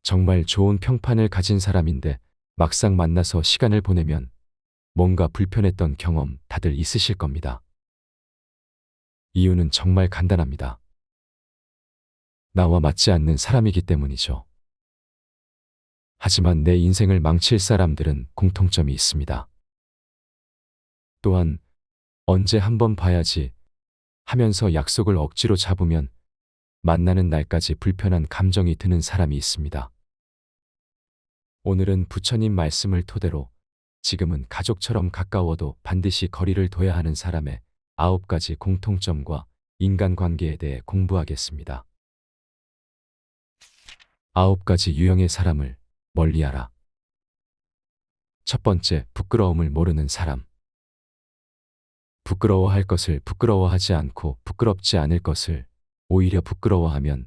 정말 좋은 평판을 가진 사람인데 막상 만나서 시간을 보내면 뭔가 불편했던 경험 다들 있으실 겁니다. 이유는 정말 간단합니다. 나와 맞지 않는 사람이기 때문이죠. 하지만 내 인생을 망칠 사람들은 공통점이 있습니다. 또한 언제 한번 봐야지 하면서 약속을 억지로 잡으면 만나는 날까지 불편한 감정이 드는 사람이 있습니다. 오늘은 부처님 말씀을 토대로 지금은 가족처럼 가까워도 반드시 거리를 둬야 하는 사람의 9가지 공통점과 인간관계에 대해 공부하겠습니다. 9가지 유형의 사람을 멀리하라. 첫 번째, 부끄러움을 모르는 사람. 부끄러워할 것을 부끄러워하지 않고 부끄럽지 않을 것을 오히려 부끄러워하면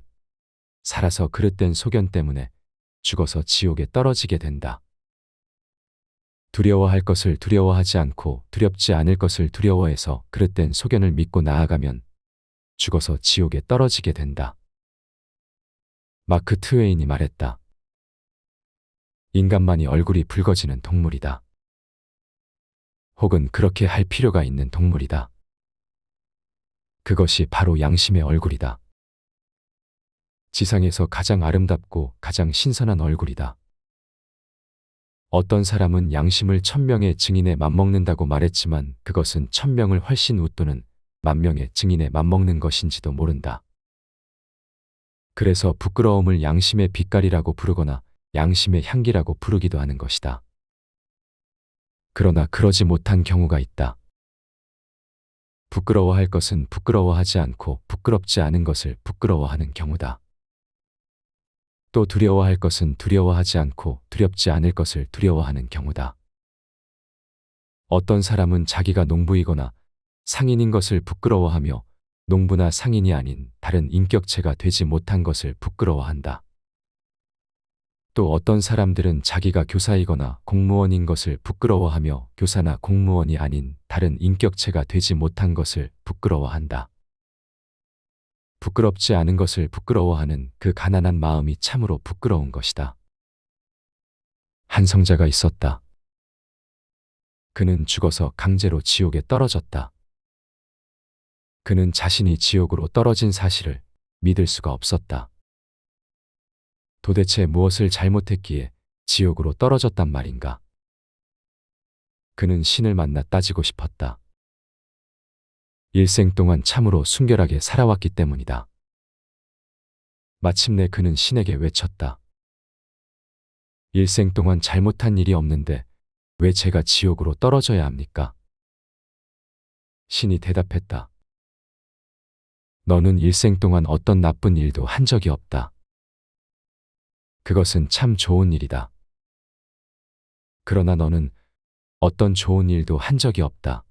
살아서 그릇된 소견 때문에 죽어서 지옥에 떨어지게 된다. 두려워할 것을 두려워하지 않고 두렵지 않을 것을 두려워해서 그릇된 소견을 믿고 나아가면 죽어서 지옥에 떨어지게 된다. 마크 트웨인이 말했다. 인간만이 얼굴이 붉어지는 동물이다. 혹은 그렇게 할 필요가 있는 동물이다. 그것이 바로 양심의 얼굴이다. 지상에서 가장 아름답고 가장 신선한 얼굴이다. 어떤 사람은 양심을 1000명의 증인에 맞먹는다고 말했지만 그것은 1000명을 훨씬 웃도는 10,000명의 증인에 맞먹는 것인지도 모른다. 그래서 부끄러움을 양심의 빛깔이라고 부르거나 양심의 향기라고 부르기도 하는 것이다. 그러나 그러지 못한 경우가 있다. 부끄러워할 것은 부끄러워하지 않고 부끄럽지 않은 것을 부끄러워하는 경우다. 또 두려워할 것은 두려워하지 않고 두렵지 않을 것을 두려워하는 경우다. 어떤 사람은 자기가 농부이거나 상인인 것을 부끄러워하며 농부나 상인이 아닌 다른 인격체가 되지 못한 것을 부끄러워한다. 또 어떤 사람들은 자기가 교사이거나 공무원인 것을 부끄러워하며 교사나 공무원이 아닌 다른 인격체가 되지 못한 것을 부끄러워한다. 부끄럽지 않은 것을 부끄러워하는 그 가난한 마음이 참으로 부끄러운 것이다. 한 성자가 있었다. 그는 죽어서 강제로 지옥에 떨어졌다. 그는 자신이 지옥으로 떨어진 사실을 믿을 수가 없었다. 도대체 무엇을 잘못했기에 지옥으로 떨어졌단 말인가? 그는 신을 만나 따지고 싶었다. 일생 동안 참으로 순결하게 살아왔기 때문이다. 마침내 그는 신에게 외쳤다. 일생 동안 잘못한 일이 없는데 왜 제가 지옥으로 떨어져야 합니까? 신이 대답했다. 너는 일생 동안 어떤 나쁜 일도 한 적이 없다. 그것은 참 좋은 일이다. 그러나 너는 어떤 좋은 일도 한 적이 없다.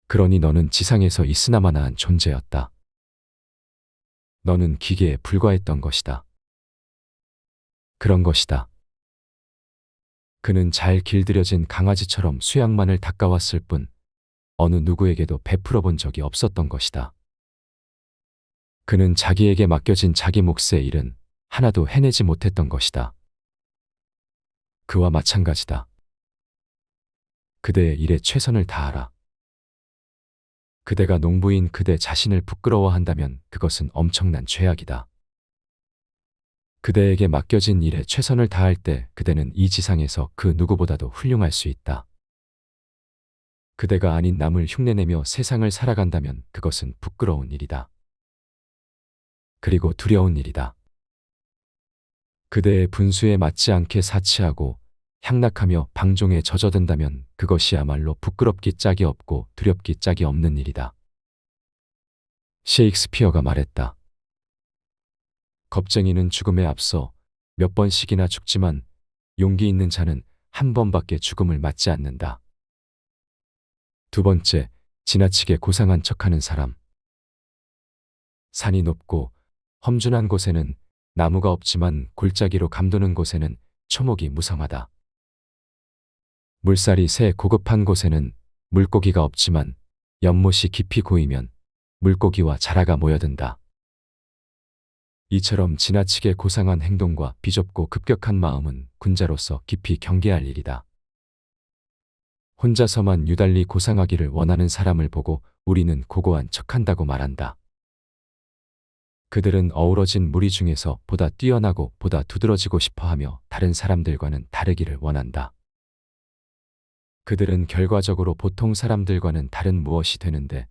그러니 너는 지상에서 있으나마나한 존재였다. 너는 기계에 불과했던 것이다. 그런 것이다. 그는 잘 길들여진 강아지처럼 수양만을 닦아왔을 뿐 어느 누구에게도 베풀어 본 적이 없었던 것이다. 그는 자기에게 맡겨진 자기 몫의 일은 하나도 해내지 못했던 것이다. 그와 마찬가지다. 그대의 일에 최선을 다하라. 그대가 농부인 그대 자신을 부끄러워한다면 그것은 엄청난 죄악이다. 그대에게 맡겨진 일에 최선을 다할 때 그대는 이 지상에서 그 누구보다도 훌륭할 수 있다. 그대가 아닌 남을 흉내내며 세상을 살아간다면 그것은 부끄러운 일이다. 그리고 두려운 일이다. 그대의 분수에 맞지 않게 사치하고 향락하며 방종에 젖어든다면 그것이야말로 부끄럽기 짝이 없고 두렵기 짝이 없는 일이다. 셰익스피어가 말했다. 겁쟁이는 죽음에 앞서 몇 번씩이나 죽지만 용기 있는 자는 한 번밖에 죽음을 맞지 않는다. 두 번째, 지나치게 고상한 척하는 사람. 산이 높고 험준한 곳에는 나무가 없지만 골짜기로 감도는 곳에는 초목이 무성하다. 물살이 새 고급한 곳에는 물고기가 없지만 연못이 깊이 고이면 물고기와 자라가 모여든다. 이처럼 지나치게 고상한 행동과 비좁고 급격한 마음은 군자로서 깊이 경계할 일이다. 혼자서만 유달리 고상하기를 원하는 사람을 보고 우리는 고고한 척한다고 말한다. 그들은 어우러진 무리 중에서 보다 뛰어나고 보다 두드러지고 싶어하며 다른 사람들과는 다르기를 원한다. 그들은 결과적으로 보통 사람들과는 다른 무엇이 되는데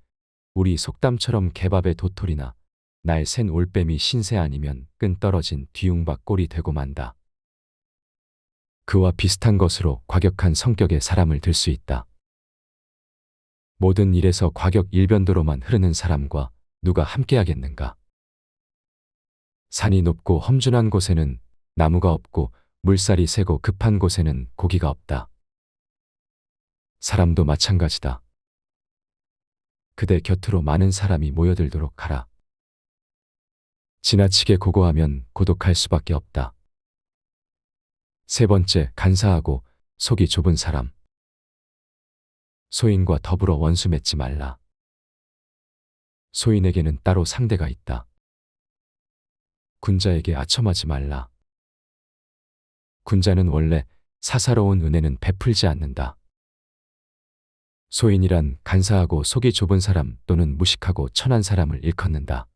우리 속담처럼 개밥의 도토리나 날 센 올빼미 신세 아니면 끈 떨어진 뒤웅박 꼴이 되고 만다. 그와 비슷한 것으로 과격한 성격의 사람을 들 수 있다. 모든 일에서 과격 일변도로만 흐르는 사람과 누가 함께하겠는가? 산이 높고 험준한 곳에는 나무가 없고 물살이 세고 급한 곳에는 고기가 없다. 사람도 마찬가지다. 그대 곁으로 많은 사람이 모여들도록 하라. 지나치게 고고하면 고독할 수밖에 없다. 세 번째, 간사하고 속이 좁은 사람. 소인과 더불어 원수 맺지 말라. 소인에게는 따로 상대가 있다. 군자에게 아첨하지 말라. 군자는 원래 사사로운 은혜는 베풀지 않는다. 소인이란 간사하고 속이 좁은 사람 또는 무식하고 천한 사람을 일컫는다.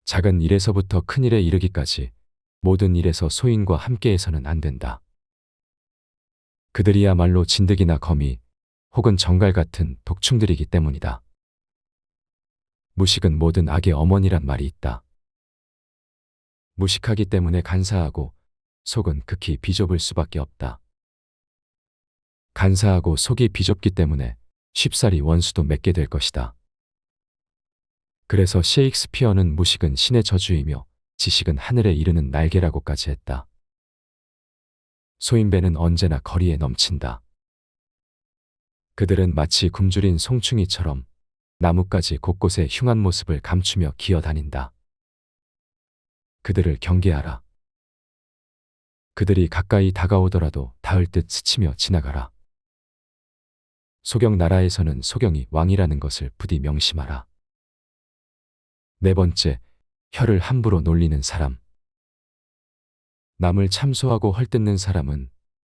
작은 일에서부터 큰 일에 이르기까지 모든 일에서 소인과 함께해서는 안 된다. 그들이야말로 진드기나 거미 혹은 정갈 같은 독충들이기 때문이다. 무식은 모든 악의 어머니란 말이 있다. 무식하기 때문에 간사하고 속은 극히 비좁을 수밖에 없다. 간사하고 속이 비좁기 때문에 쉽사리 원수도 맺게 될 것이다. 그래서 셰익스피어는 무식은 신의 저주이며 지식은 하늘에 이르는 날개라고까지 했다. 소인배는 언제나 거리에 넘친다. 그들은 마치 굶주린 송충이처럼 나뭇가지 곳곳에 흉한 모습을 감추며 기어다닌다. 그들을 경계하라. 그들이 가까이 다가오더라도 닿을 듯 스치며 지나가라. 소경 나라에서는 소경이 왕이라는 것을 부디 명심하라. 네 번째, 혀를 함부로 놀리는 사람. 남을 참소하고 헐뜯는 사람은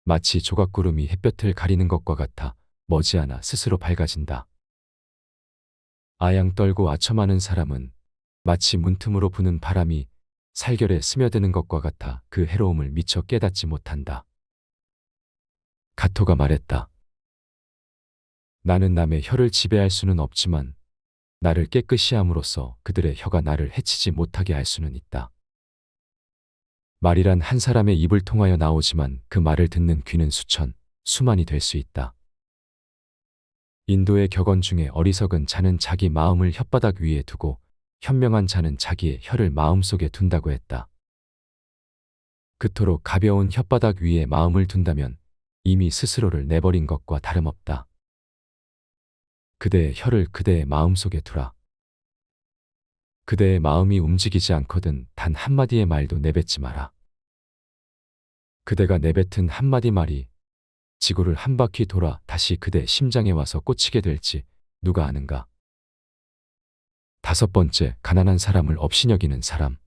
마치 조각구름이 햇볕을 가리는 것과 같아 머지않아 스스로 밝아진다. 아양 떨고 아첨하는 사람은 마치 문틈으로 부는 바람이 살결에 스며드는 것과 같아 그 해로움을 미처 깨닫지 못한다. 가토가 말했다. 나는 남의 혀를 지배할 수는 없지만 나를 깨끗이 함으로써 그들의 혀가 나를 해치지 못하게 할 수는 있다. 말이란 한 사람의 입을 통하여 나오지만 그 말을 듣는 귀는 수천, 수만이 될 수 있다. 인도의 격언 중에 어리석은 자는 자기 마음을 혓바닥 위에 두고 현명한 자는 자기의 혀를 마음속에 둔다고 했다. 그토록 가벼운 혓바닥 위에 마음을 둔다면 이미 스스로를 내버린 것과 다름없다. 그대의 혀를 그대의 마음속에 두라. 그대의 마음이 움직이지 않거든 단 한마디의 말도 내뱉지 마라. 그대가 내뱉은 한마디 말이 지구를 한 바퀴 돌아 다시 그대 심장에 와서 꽂히게 될지 누가 아는가. 다섯 번째, 가난한 사람을 업신여기는 사람.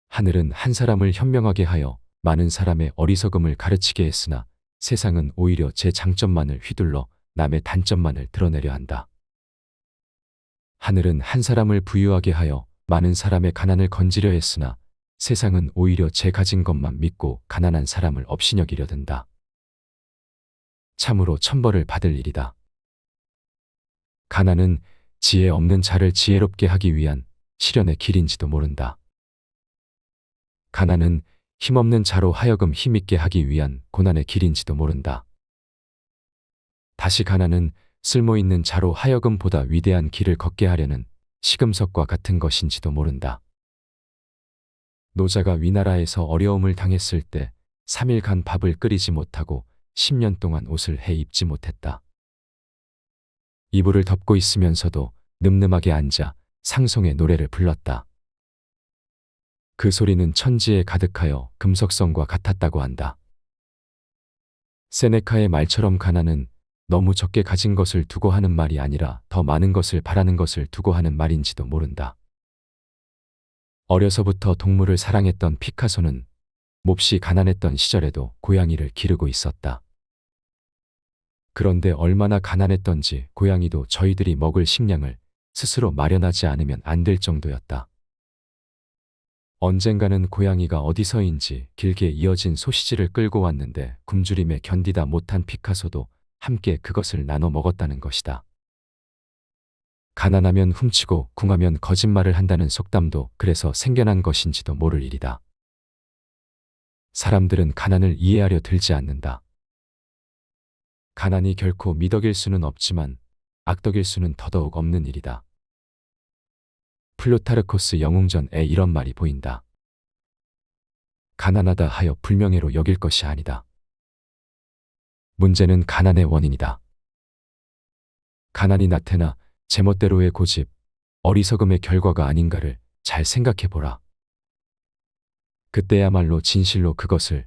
하늘은 한 사람을 현명하게 하여 많은 사람의 어리석음을 가르치게 했으나 세상은 오히려 제 장점만을 휘둘러 남의 단점만을 드러내려 한다. 하늘은 한 사람을 부유하게 하여 많은 사람의 가난을 건지려 했으나 세상은 오히려 제 가진 것만 믿고 가난한 사람을 업신여기려 든다. 참으로 천벌을 받을 일이다. 가난은 지혜 없는 자를 지혜롭게 하기 위한 시련의 길인지도 모른다. 가난은 힘없는 자로 하여금 힘있게 하기 위한 고난의 길인지도 모른다. 다시 가난은 쓸모있는 자로 하여금 보다 위대한 길을 걷게 하려는 시금석과 같은 것인지도 모른다. 노자가 위나라에서 어려움을 당했을 때 3일간 밥을 끓이지 못하고 10년 동안 옷을 해 입지 못했다. 이불을 덮고 있으면서도 늠름하게 앉아 상송의 노래를 불렀다. 그 소리는 천지에 가득하여 금속성과 같았다고 한다. 세네카의 말처럼 가난은 너무 적게 가진 것을 두고 하는 말이 아니라 더 많은 것을 바라는 것을 두고 하는 말인지도 모른다. 어려서부터 동물을 사랑했던 피카소는 몹시 가난했던 시절에도 고양이를 기르고 있었다. 그런데 얼마나 가난했던지 고양이도 저희들이 먹을 식량을 스스로 마련하지 않으면 안 될 정도였다. 언젠가는 고양이가 어디서인지 길게 이어진 소시지를 끌고 왔는데 굶주림에 견디다 못한 피카소도 함께 그것을 나눠 먹었다는 것이다. 가난하면 훔치고 궁하면 거짓말을 한다는 속담도 그래서 생겨난 것인지도 모를 일이다. 사람들은 가난을 이해하려 들지 않는다. 가난이 결코 미덕일 수는 없지만 악덕일 수는 더더욱 없는 일이다. 플루타르코스 영웅전에 이런 말이 보인다. 가난하다 하여 불명예로 여길 것이 아니다. 문제는 가난의 원인이다. 가난이 나태나 제멋대로의 고집, 어리석음의 결과가 아닌가를 잘 생각해 보라. 그때야말로 진실로 그것을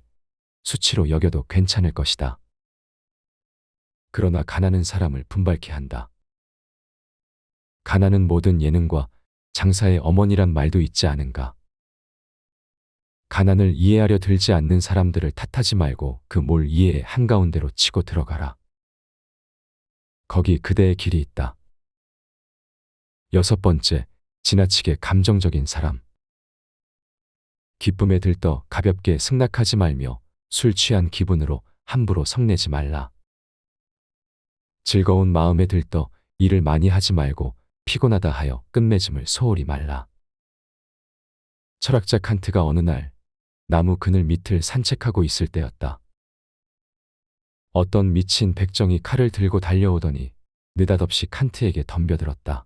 수치로 여겨도 괜찮을 것이다. 그러나 가난은 사람을 분발케 한다. 가난은 모든 예능과 장사의 어머니란 말도 있지 않은가. 가난을 이해하려 들지 않는 사람들을 탓하지 말고 그 몰 이해의 한가운데로 치고 들어가라. 거기 그대의 길이 있다. 6번째, 지나치게 감정적인 사람. 기쁨에 들떠 가볍게 승낙하지 말며 술 취한 기분으로 함부로 성내지 말라. 즐거운 마음에 들떠 일을 많이 하지 말고 피곤하다 하여 끝맺음을 소홀히 말라. 철학자 칸트가 어느 날 나무 그늘 밑을 산책하고 있을 때였다. 어떤 미친 백정이 칼을 들고 달려오더니 느닷없이 칸트에게 덤벼들었다.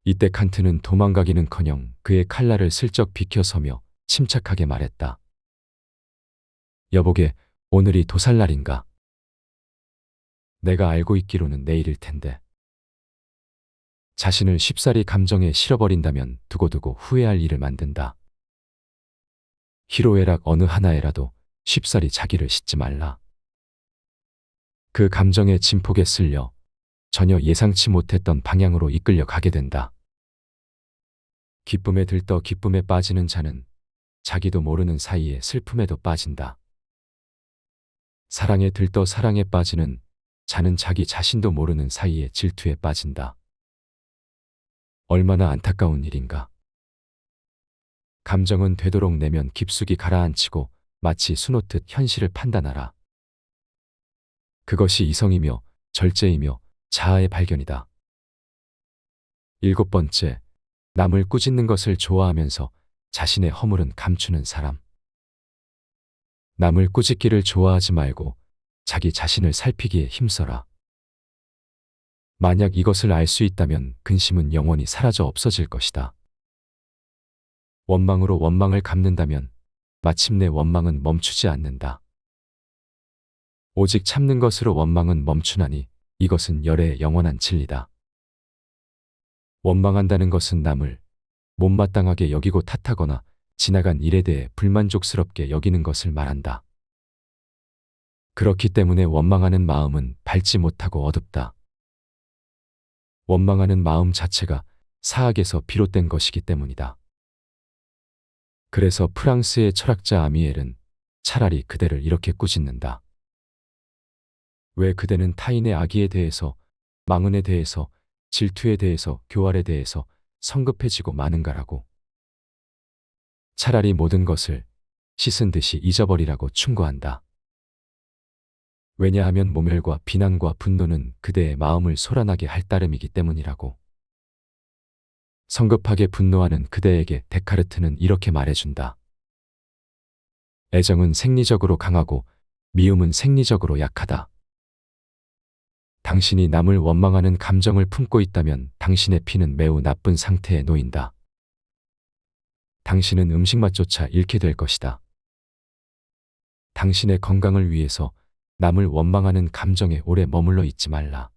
이때 칸트는 도망가기는커녕 그의 칼날을 슬쩍 비켜서며 침착하게 말했다. 여보게, 오늘이 도살날인가? 내가 알고 있기로는 내일일 텐데. 자신을 쉽사리 감정에 실어버린다면 두고두고 후회할 일을 만든다. 희로애락 어느 하나에라도 쉽사리 자기를 싣지 말라. 그 감정의 진폭에 쓸려 전혀 예상치 못했던 방향으로 이끌려 가게 된다. 기쁨에 들떠 기쁨에 빠지는 자는 자기도 모르는 사이에 슬픔에도 빠진다. 사랑에 들떠 사랑에 빠지는 자는 자기 자신도 모르는 사이에 질투에 빠진다. 얼마나 안타까운 일인가. 감정은 되도록 내면 깊숙이 가라앉히고 마치 수놓듯 현실을 판단하라. 그것이 이성이며 절제이며 자아의 발견이다. 7번째, 남을 꾸짖는 것을 좋아하면서 자신의 허물은 감추는 사람. 남을 꾸짖기를 좋아하지 말고 자기 자신을 살피기에 힘써라. 만약 이것을 알 수 있다면 근심은 영원히 사라져 없어질 것이다. 원망으로 원망을 갚는다면 마침내 원망은 멈추지 않는다. 오직 참는 것으로 원망은 멈추나니 이것은 열애의 영원한 진리다. 원망한다는 것은 남을 못마땅하게 여기고 탓하거나 지나간 일에 대해 불만족스럽게 여기는 것을 말한다. 그렇기 때문에 원망하는 마음은 밝지 못하고 어둡다. 원망하는 마음 자체가 사악에서 비롯된 것이기 때문이다. 그래서 프랑스의 철학자 아미엘은 차라리 그대를 이렇게 꾸짖는다. 왜 그대는 타인의 악의에 대해서, 망언에 대해서, 질투에 대해서, 교활에 대해서 성급해지고 마는가라고. 차라리 모든 것을 씻은 듯이 잊어버리라고 충고한다. 왜냐하면 모멸과 비난과 분노는 그대의 마음을 소란하게 할 따름이기 때문이라고. 성급하게 분노하는 그대에게 데카르트는 이렇게 말해준다. 애정은 생리적으로 강하고 미움은 생리적으로 약하다. 당신이 남을 원망하는 감정을 품고 있다면 당신의 피는 매우 나쁜 상태에 놓인다. 당신은 음식 맛조차 잃게 될 것이다. 당신의 건강을 위해서 남을 원망하는 감정에 오래 머물러 있지 말라.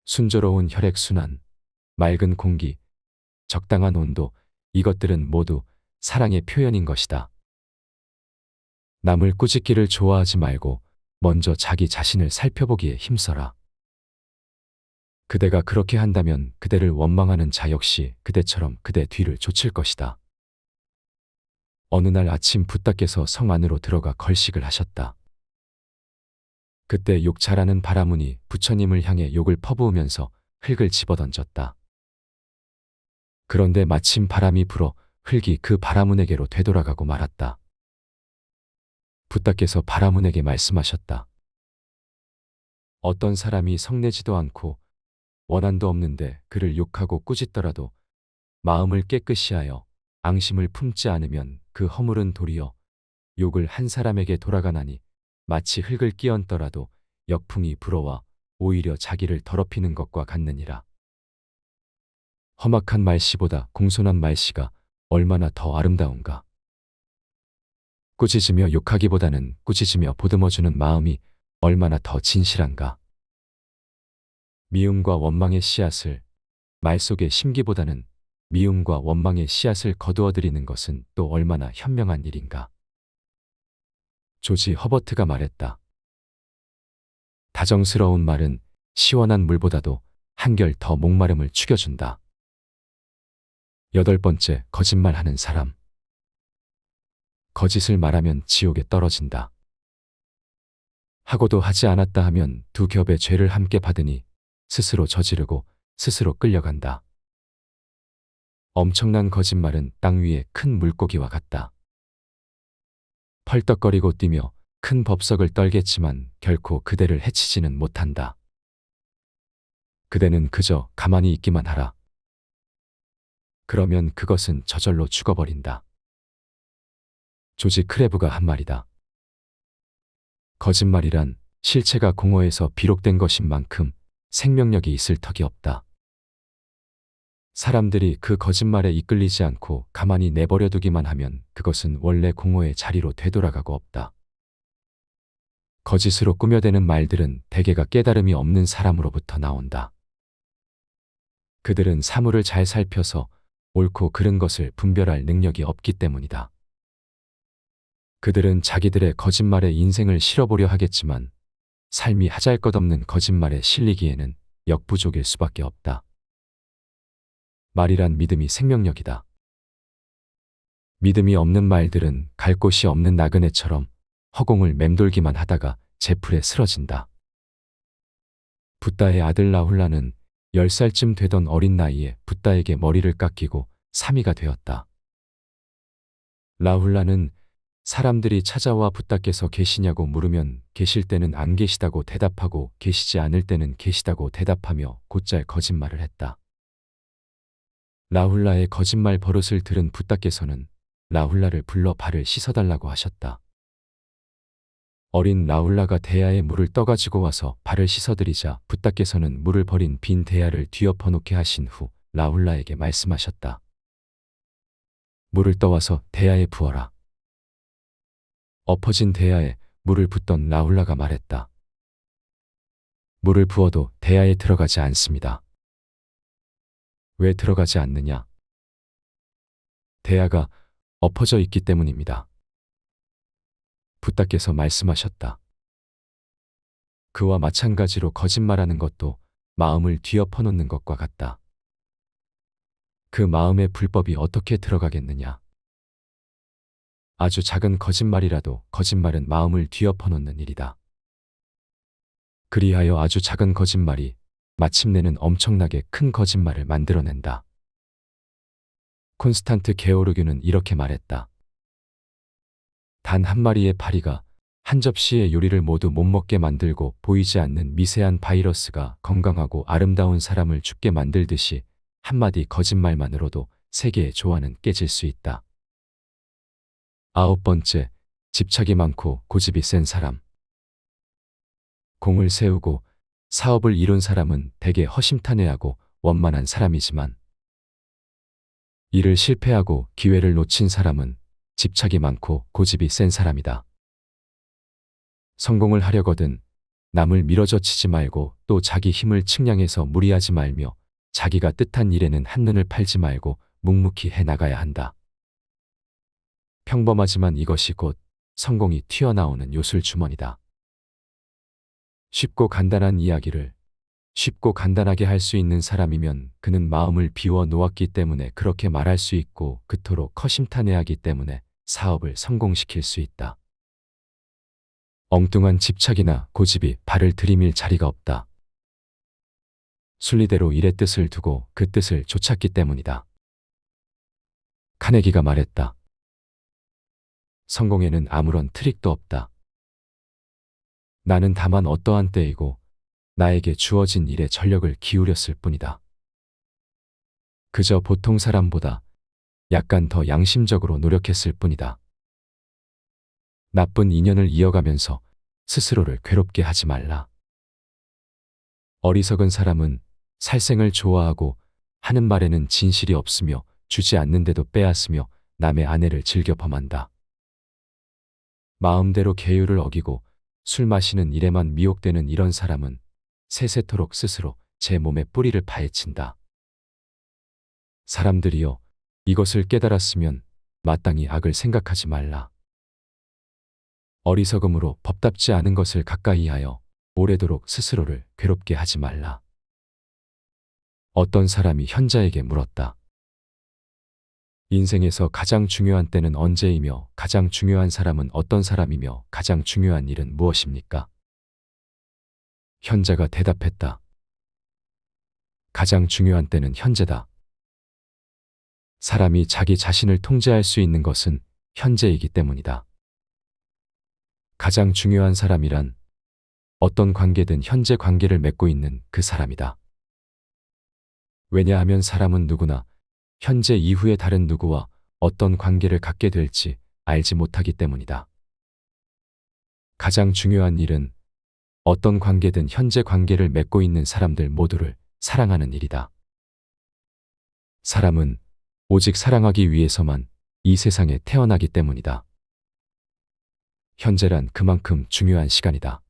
순조로운 혈액순환, 맑은 공기, 적당한 온도, 이것들은 모두 사랑의 표현인 것이다. 남을 꾸짖기를 좋아하지 말고 먼저 자기 자신을 살펴보기에 힘써라. 그대가 그렇게 한다면 그대를 원망하는 자 역시 그대처럼 그대 뒤를 쫓을 것이다. 어느 날 아침 부따께서 성 안으로 들어가 걸식을 하셨다. 그때 욕 잘하는 바라문이 부처님을 향해 욕을 퍼부으면서 흙을 집어던졌다. 그런데 마침 바람이 불어 흙이 그 바라문에게로 되돌아가고 말았다. 부따께서 바라문에게 말씀하셨다. 어떤 사람이 성내지도 않고 원한도 없는데 그를 욕하고 꾸짖더라도 마음을 깨끗이 하여 앙심을 품지 않으면 그 허물은 도리어 욕을 한 사람에게 돌아가나니 마치 흙을 끼얹더라도 역풍이 불어와 오히려 자기를 더럽히는 것과 같느니라. 험악한 말씨보다 공손한 말씨가 얼마나 더 아름다운가. 꾸짖으며 욕하기보다는 꾸짖으며 보듬어주는 마음이 얼마나 더 진실한가. 미움과 원망의 씨앗을 말 속에 심기보다는 미움과 원망의 씨앗을 거두어들이는 것은 또 얼마나 현명한 일인가. 조지 허버트가 말했다. 다정스러운 말은 시원한 물보다도 한결 더 목마름을 죽여준다. 8번째, 거짓말하는 사람. 거짓을 말하면 지옥에 떨어진다. 하고도 하지 않았다 하면 두 겹의 죄를 함께 받으니 스스로 저지르고 스스로 끌려간다. 엄청난 거짓말은 땅 위의 큰 물고기와 같다. 펄떡거리고 뛰며 큰 법석을 떨겠지만 결코 그대를 해치지는 못한다. 그대는 그저 가만히 있기만 하라. 그러면 그것은 저절로 죽어버린다. 조지 크레브가 한 말이다. 거짓말이란 실체가 공허해서 비록된 것인 만큼 생명력이 있을 턱이 없다. 사람들이 그 거짓말에 이끌리지 않고 가만히 내버려두기만 하면 그것은 원래 공허의 자리로 되돌아가고 없다. 거짓으로 꾸며대는 말들은 대개가 깨달음이 없는 사람으로부터 나온다. 그들은 사물을 잘 살펴서 옳고 그른 것을 분별할 능력이 없기 때문이다. 그들은 자기들의 거짓말에 인생을 실어보려 하겠지만 삶이 하잘것없는 거짓말에 실리기에는 역부족일 수밖에 없다. 말이란 믿음이 생명력이다. 믿음이 없는 말들은 갈 곳이 없는 나그네처럼 허공을 맴돌기만 하다가 제풀에 쓰러진다. 붓다의 아들 라훌라는 10살쯤 되던 어린 나이에 붓다에게 머리를 깎이고 사미가 되었다. 라훌라는 사람들이 찾아와 붓다께서 계시냐고 물으면 계실 때는 안 계시다고 대답하고 계시지 않을 때는 계시다고 대답하며 곧잘 거짓말을 했다. 라훌라의 거짓말 버릇을 들은 붓다께서는 라훌라를 불러 발을 씻어달라고 하셨다. 어린 라훌라가 대야에 물을 떠가지고 와서 발을 씻어드리자 붓다께서는 물을 버린 빈 대야를 뒤엎어 놓게 하신 후 라훌라에게 말씀하셨다. 물을 떠와서 대야에 부어라. 엎어진 대야에 물을 붓던 라훌라가 말했다. 물을 부어도 대야에 들어가지 않습니다. 왜 들어가지 않느냐? 대야가 엎어져 있기 때문입니다. 붓다께서 말씀하셨다. 그와 마찬가지로 거짓말하는 것도 마음을 뒤엎어 놓는 것과 같다. 그 마음의 불법이 어떻게 들어가겠느냐? 아주 작은 거짓말이라도 거짓말은 마음을 뒤엎어 놓는 일이다. 그리하여 아주 작은 거짓말이 마침내는 엄청나게 큰 거짓말을 만들어낸다. 콘스탄트 게오르규는 이렇게 말했다. 단 한 마리의 파리가 한 접시의 요리를 모두 못 먹게 만들고 보이지 않는 미세한 바이러스가 건강하고 아름다운 사람을 죽게 만들듯이 한마디 거짓말만으로도 세계의 조화는 깨질 수 있다. 9번째, 집착이 많고 고집이 센 사람. 공을 세우고 사업을 이룬 사람은 대개 허심탄회하고 원만한 사람이지만 일을 실패하고 기회를 놓친 사람은 집착이 많고 고집이 센 사람이다. 성공을 하려거든 남을 밀어젖히지 말고 또 자기 힘을 측량해서 무리하지 말며 자기가 뜻한 일에는 한눈을 팔지 말고 묵묵히 해나가야 한다. 평범하지만 이것이 곧 성공이 튀어나오는 요술 주머니다. 쉽고 간단한 이야기를 쉽고 간단하게 할 수 있는 사람이면 그는 마음을 비워 놓았기 때문에 그렇게 말할 수 있고 그토록 허심탄회하기 때문에 사업을 성공시킬 수 있다. 엉뚱한 집착이나 고집이 발을 들이밀 자리가 없다. 순리대로 일의 뜻을 두고 그 뜻을 좇았기 때문이다. 카네기가 말했다. 성공에는 아무런 트릭도 없다. 나는 다만 어떠한 때이고 나에게 주어진 일에 전력을 기울였을 뿐이다. 그저 보통 사람보다 약간 더 양심적으로 노력했을 뿐이다. 나쁜 인연을 이어가면서 스스로를 괴롭게 하지 말라. 어리석은 사람은 살생을 좋아하고 하는 말에는 진실이 없으며 주지 않는데도 빼앗으며 남의 아내를 즐겨 범한다. 마음대로 계율을 어기고 술 마시는 일에만 미혹되는 이런 사람은 세세토록 스스로 제 몸에 뿌리를 파헤친다. 사람들이여, 이것을 깨달았으면 마땅히 악을 생각하지 말라. 어리석음으로 법답지 않은 것을 가까이 하여 오래도록 스스로를 괴롭게 하지 말라. 어떤 사람이 현자에게 물었다. 인생에서 가장 중요한 때는 언제이며 가장 중요한 사람은 어떤 사람이며 가장 중요한 일은 무엇입니까? 현자가 대답했다. 가장 중요한 때는 현재다. 사람이 자기 자신을 통제할 수 있는 것은 현재이기 때문이다. 가장 중요한 사람이란 어떤 관계든 현재 관계를 맺고 있는 그 사람이다. 왜냐하면 사람은 누구나 현재 이후에 다른 누구와 어떤 관계를 갖게 될지 알지 못하기 때문이다. 가장 중요한 일은 어떤 관계든 현재 관계를 맺고 있는 사람들 모두를 사랑하는 일이다. 사람은 오직 사랑하기 위해서만 이 세상에 태어나기 때문이다. 현재란 그만큼 중요한 시간이다.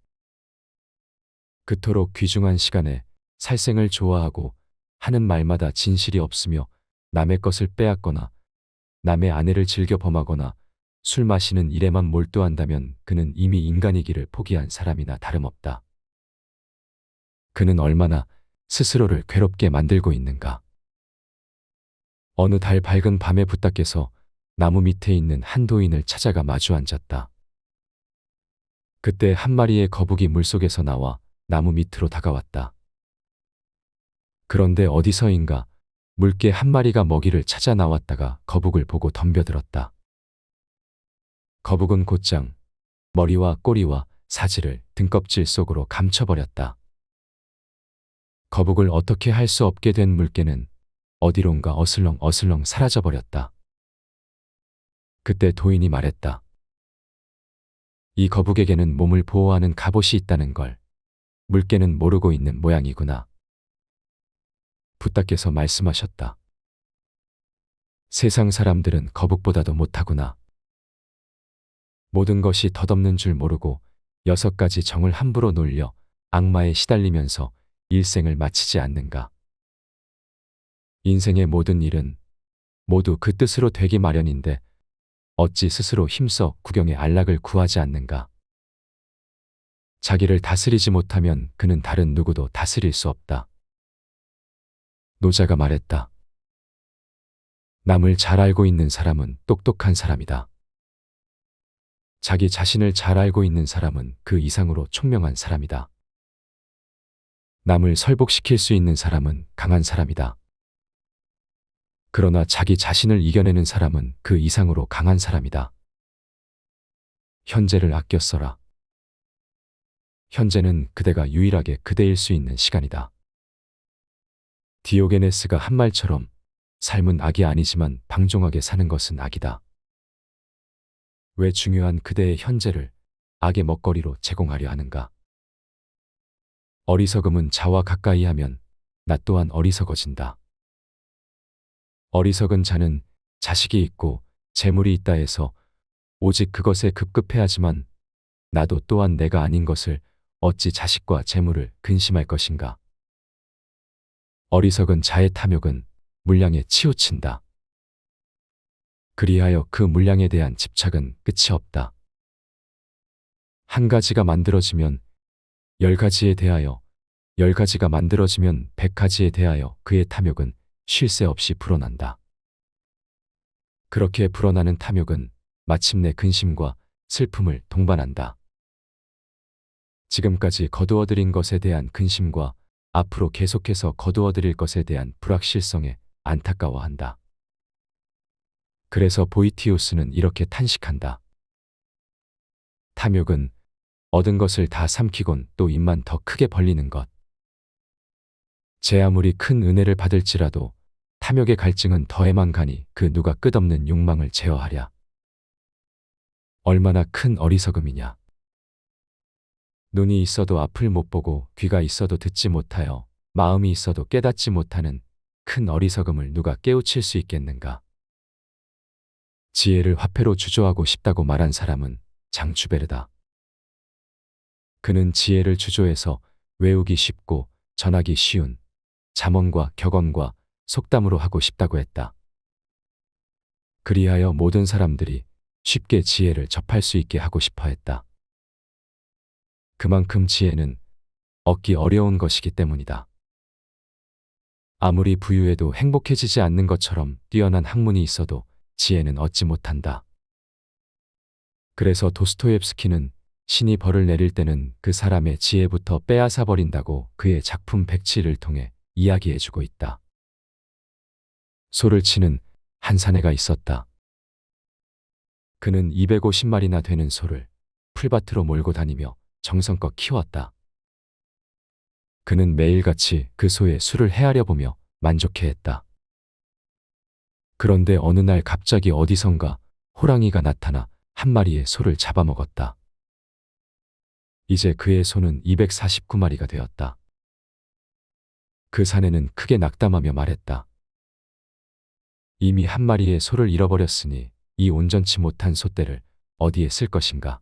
그토록 귀중한 시간에 살생을 좋아하고 하는 말마다 진실이 없으며 남의 것을 빼앗거나 남의 아내를 즐겨 범하거나 술 마시는 일에만 몰두한다면 그는 이미 인간이기를 포기한 사람이나 다름없다. 그는 얼마나 스스로를 괴롭게 만들고 있는가. 어느 달 밝은 밤에 부탁께서 나무 밑에 있는 한도인을 찾아가 마주 앉았다. 그때 한 마리의 거북이 물속에서 나와 나무 밑으로 다가왔다. 그런데 어디서인가 물개 한 마리가 먹이를 찾아 나왔다가 거북을 보고 덤벼들었다. 거북은 곧장 머리와 꼬리와 사지를 등껍질 속으로 감춰버렸다. 거북을 어떻게 할 수 없게 된 물개는 어디론가 어슬렁 사라져버렸다. 그때 도인이 말했다. 이 거북에게는 몸을 보호하는 갑옷이 있다는 걸 물개는 모르고 있는 모양이구나. 부탁께서 말씀하셨다. 세상 사람들은 거북보다도 못하구나. 모든 것이 덧없는 줄 모르고 6가지 정을 함부로 놀려 악마에 시달리면서 일생을 마치지 않는가. 인생의 모든 일은 모두 그 뜻으로 되기 마련인데 어찌 스스로 힘써 구경의 안락을 구하지 않는가. 자기를 다스리지 못하면 그는 다른 누구도 다스릴 수 없다. 노자가 말했다. 남을 잘 알고 있는 사람은 똑똑한 사람이다. 자기 자신을 잘 알고 있는 사람은 그 이상으로 총명한 사람이다. 남을 설복시킬 수 있는 사람은 강한 사람이다. 그러나 자기 자신을 이겨내는 사람은 그 이상으로 강한 사람이다. 현재를 아껴 써라. 현재는 그대가 유일하게 그대일 수 있는 시간이다. 디오게네스가 한 말처럼 삶은 악이 아니지만 방종하게 사는 것은 악이다. 왜 중요한 그대의 현재를 악의 먹거리로 제공하려 하는가? 어리석음은 자와 가까이 하면 나 또한 어리석어진다. 어리석은 자는 자식이 있고 재물이 있다 해서 오직 그것에 급급해하지만 나도 또한 내가 아닌 것을 어찌 자식과 재물을 근심할 것인가? 어리석은 자의 탐욕은 물량에 치우친다. 그리하여 그 물량에 대한 집착은 끝이 없다. 한 가지가 만들어지면 10가지에 대하여 10가지가 만들어지면 100가지에 대하여 그의 탐욕은 쉴 새 없이 불어난다. 그렇게 불어나는 탐욕은 마침내 근심과 슬픔을 동반한다. 지금까지 거두어들인 것에 대한 근심과 앞으로 계속해서 거두어들일 것에 대한 불확실성에 안타까워한다. 그래서 보이티우스는 이렇게 탄식한다. 탐욕은 얻은 것을 다 삼키곤 또 입만 더 크게 벌리는 것. 제 아무리 큰 은혜를 받을지라도 탐욕의 갈증은 더해만 가니 그 누가 끝없는 욕망을 제어하랴. 얼마나 큰 어리석음이냐. 눈이 있어도 앞을 못 보고 귀가 있어도 듣지 못하여 마음이 있어도 깨닫지 못하는 큰 어리석음을 누가 깨우칠 수 있겠는가. 지혜를 화폐로 주조하고 싶다고 말한 사람은 장추베르다. 그는 지혜를 주조해서 외우기 쉽고 전하기 쉬운 잠언과 격언과 속담으로 하고 싶다고 했다. 그리하여 모든 사람들이 쉽게 지혜를 접할 수 있게 하고 싶어 했다. 그만큼 지혜는 얻기 어려운 것이기 때문이다. 아무리 부유해도 행복해지지 않는 것처럼 뛰어난 학문이 있어도 지혜는 얻지 못한다. 그래서 도스토옙스키는 신이 벌을 내릴 때는 그 사람의 지혜부터 빼앗아 버린다고 그의 작품 백치를 통해 이야기해주고 있다. 소를 치는 한 사내가 있었다. 그는 250마리나 되는 소를 풀밭으로 몰고 다니며 정성껏 키웠다. 그는 매일같이 그 소의 수를 헤아려 보며 만족해했다. 그런데 어느 날 갑자기 어디선가 호랑이가 나타나 한 마리의 소를 잡아먹었다. 이제 그의 소는 249마리가 되었다. 그 사내는 크게 낙담하며 말했다. 이미 한 마리의 소를 잃어버렸으니 이 온전치 못한 소떼를 어디에 쓸 것인가.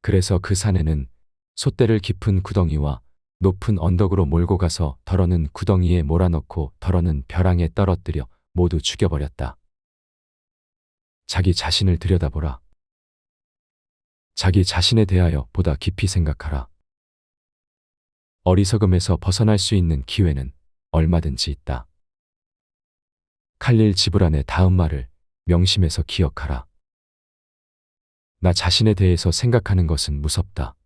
그래서 그 사내는 소떼를 깊은 구덩이와 높은 언덕으로 몰고 가서 덜어는 구덩이에 몰아넣고 덜어는 벼랑에 떨어뜨려 모두 죽여버렸다. 자기 자신을 들여다보라. 자기 자신에 대하여 보다 깊이 생각하라. 어리석음에서 벗어날 수 있는 기회는 얼마든지 있다. 칼릴 지브란의 다음 말을 명심해서 기억하라. 나 자신에 대해서 생각하는 것은 무섭다.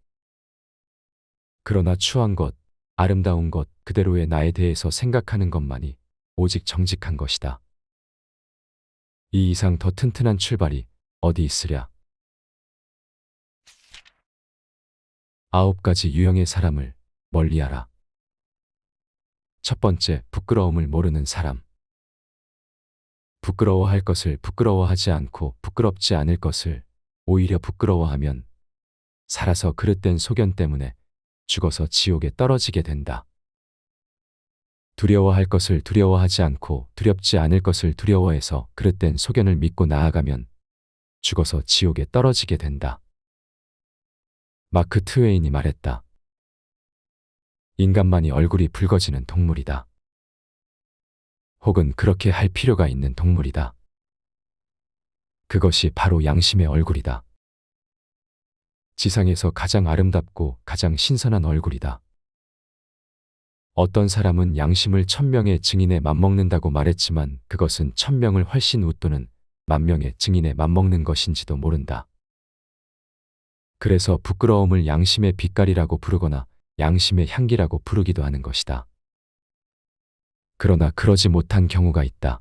그러나 추한 것, 아름다운 것 그대로의 나에 대해서 생각하는 것만이 오직 정직한 것이다. 이 이상 더 튼튼한 출발이 어디 있으랴. 9가지 유형의 사람을 멀리하라. 첫 번째, 부끄러움을 모르는 사람. 부끄러워할 것을 부끄러워하지 않고 부끄럽지 않을 것을 오히려 부끄러워하면 살아서 그릇된 소견 때문에 죽어서 지옥에 떨어지게 된다. 두려워할 것을 두려워하지 않고 두렵지 않을 것을 두려워해서 그릇된 소견을 믿고 나아가면 죽어서 지옥에 떨어지게 된다. 마크 트웨인이 말했다. 인간만이 얼굴이 붉어지는 동물이다. 혹은 그렇게 할 필요가 있는 동물이다. 그것이 바로 양심의 얼굴이다. 지상에서 가장 아름답고 가장 신선한 얼굴이다. 어떤 사람은 양심을 1000명의 증인에 맞먹는다고 말했지만 그것은 1000명을 훨씬 웃도는 10,000명의 증인에 맞먹는 것인지도 모른다. 그래서 부끄러움을 양심의 빛깔이라고 부르거나 양심의 향기라고 부르기도 하는 것이다. 그러나 그러지 못한 경우가 있다.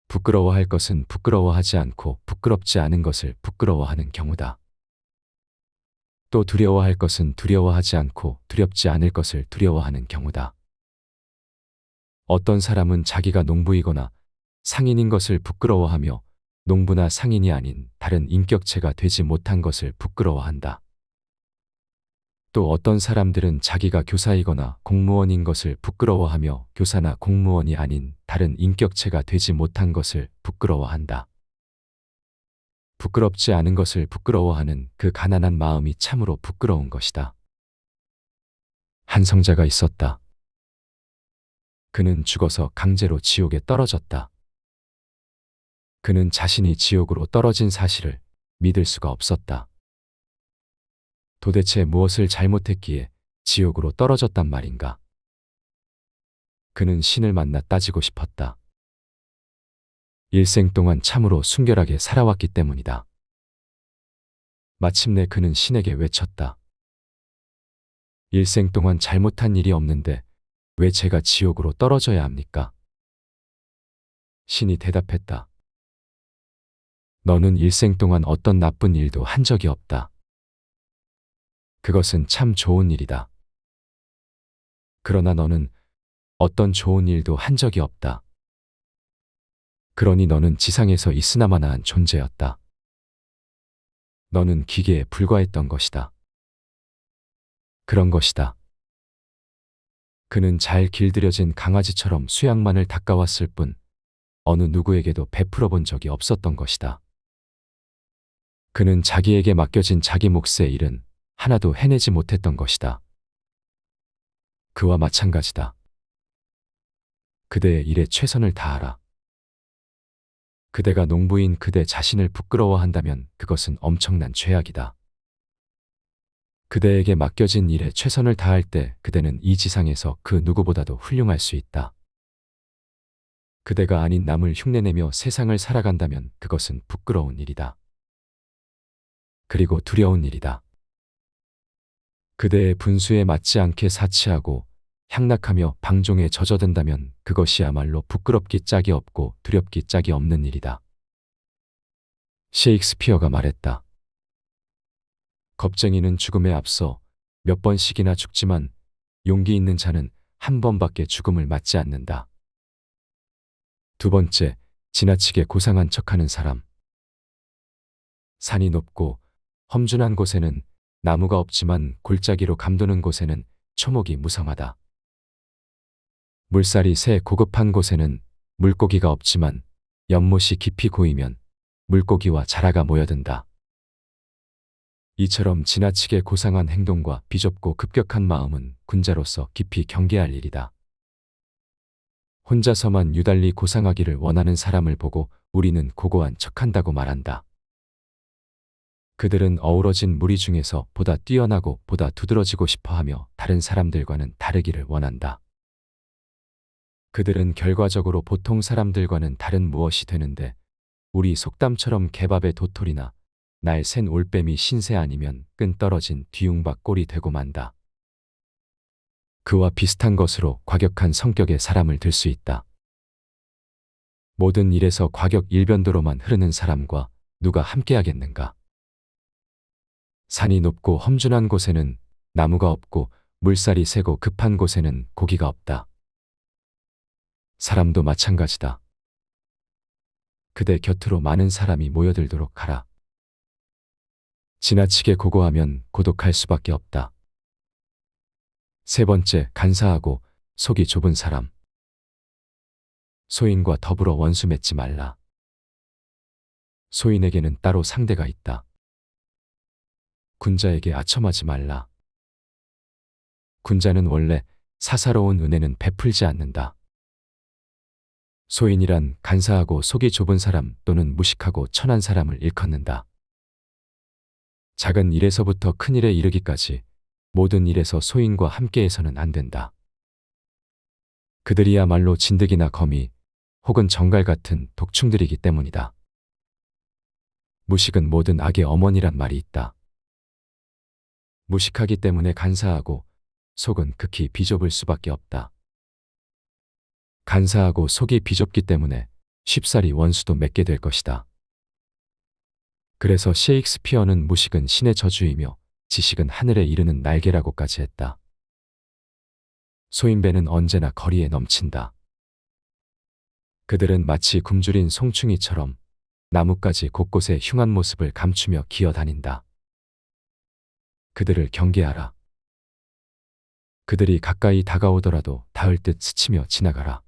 부끄러워할 것은 부끄러워하지 않고 부끄럽지 않은 것을 부끄러워하는 경우다. 또 두려워할 것은 두려워하지 않고 두렵지 않을 것을 두려워하는 경우다. 어떤 사람은 자기가 농부이거나 상인인 것을 부끄러워하며 농부나 상인이 아닌 다른 인격체가 되지 못한 것을 부끄러워한다. 또 어떤 사람들은 자기가 교사이거나 공무원인 것을 부끄러워하며 교사나 공무원이 아닌 다른 인격체가 되지 못한 것을 부끄러워한다. 부끄럽지 않은 것을 부끄러워하는 그 가난한 마음이 참으로 부끄러운 것이다. 한 성자가 있었다. 그는 죽어서 강제로 지옥에 떨어졌다. 그는 자신이 지옥으로 떨어진 사실을 믿을 수가 없었다. 도대체 무엇을 잘못했기에 지옥으로 떨어졌단 말인가? 그는 신을 만나 따지고 싶었다. 일생 동안 참으로 순결하게 살아왔기 때문이다. 마침내 그는 신에게 외쳤다. 일생 동안 잘못한 일이 없는데 왜 제가 지옥으로 떨어져야 합니까? 신이 대답했다. 너는 일생 동안 어떤 나쁜 일도 한 적이 없다. 그것은 참 좋은 일이다. 그러나 너는 어떤 좋은 일도 한 적이 없다. 그러니 너는 지상에서 있으나마나한 존재였다. 너는 기계에 불과했던 것이다. 그런 것이다. 그는 잘 길들여진 강아지처럼 수양만을 닦아왔을 뿐 어느 누구에게도 베풀어 본 적이 없었던 것이다. 그는 자기에게 맡겨진 자기 몫의 일은 하나도 해내지 못했던 것이다. 그와 마찬가지다. 그대의 일에 최선을 다하라. 그대가 농부인 그대 자신을 부끄러워한다면 그것은 엄청난 죄악이다. 그대에게 맡겨진 일에 최선을 다할 때 그대는 이 지상에서 그 누구보다도 훌륭할 수 있다. 그대가 아닌 남을 흉내내며 세상을 살아간다면 그것은 부끄러운 일이다. 그리고 두려운 일이다. 그대의 분수에 맞지 않게 사치하고 향락하며 방종에 젖어든다면 그것이야말로 부끄럽기 짝이 없고 두렵기 짝이 없는 일이다. 셰익스피어가 말했다. 겁쟁이는 죽음에 앞서 몇 번씩이나 죽지만 용기 있는 자는 한 번밖에 죽음을 맞지 않는다. 두 번째, 지나치게 고상한 척하는 사람. 산이 높고 험준한 곳에는 나무가 없지만 골짜기로 감도는 곳에는 초목이 무성하다. 물살이 새 고급한 곳에는 물고기가 없지만 연못이 깊이 고이면 물고기와 자라가 모여든다. 이처럼 지나치게 고상한 행동과 비좁고 급격한 마음은 군자로서 깊이 경계할 일이다. 혼자서만 유달리 고상하기를 원하는 사람을 보고 우리는 고고한 척한다고 말한다. 그들은 어우러진 무리 중에서 보다 뛰어나고 보다 두드러지고 싶어하며 다른 사람들과는 다르기를 원한다. 그들은 결과적으로 보통 사람들과는 다른 무엇이 되는데 우리 속담처럼 개밥의 도토리나 날 센 올빼미 신세 아니면 끈 떨어진 뒤웅박 꼴이 되고 만다. 그와 비슷한 것으로 과격한 성격의 사람을 들 수 있다. 모든 일에서 과격 일변도로만 흐르는 사람과 누가 함께하겠는가? 산이 높고 험준한 곳에는 나무가 없고 물살이 세고 급한 곳에는 고기가 없다. 사람도 마찬가지다. 그대 곁으로 많은 사람이 모여들도록 하라. 지나치게 고고하면 고독할 수밖에 없다. 세 번째, 간사하고 속이 좁은 사람. 소인과 더불어 원수 맺지 말라. 소인에게는 따로 상대가 있다. 군자에게 아첨하지 말라. 군자는 원래 사사로운 은혜는 베풀지 않는다. 소인이란 간사하고 속이 좁은 사람 또는 무식하고 천한 사람을 일컫는다. 작은 일에서부터 큰 일에 이르기까지 모든 일에서 소인과 함께해서는 안 된다. 그들이야말로 진드기나 거미 혹은 정갈 같은 독충들이기 때문이다. 무식은 모든 악의 어머니란 말이 있다. 무식하기 때문에 간사하고 속은 극히 비좁을 수밖에 없다. 간사하고 속이 비좁기 때문에 쉽사리 원수도 맺게 될 것이다. 그래서 셰익스피어는 무식은 신의 저주이며 지식은 하늘에 이르는 날개라고까지 했다. 소인배는 언제나 거리에 넘친다. 그들은 마치 굶주린 송충이처럼 나뭇가지 곳곳에 흉한 모습을 감추며 기어다닌다. 그들을 경계하라. 그들이 가까이 다가오더라도 닿을 듯 스치며 지나가라.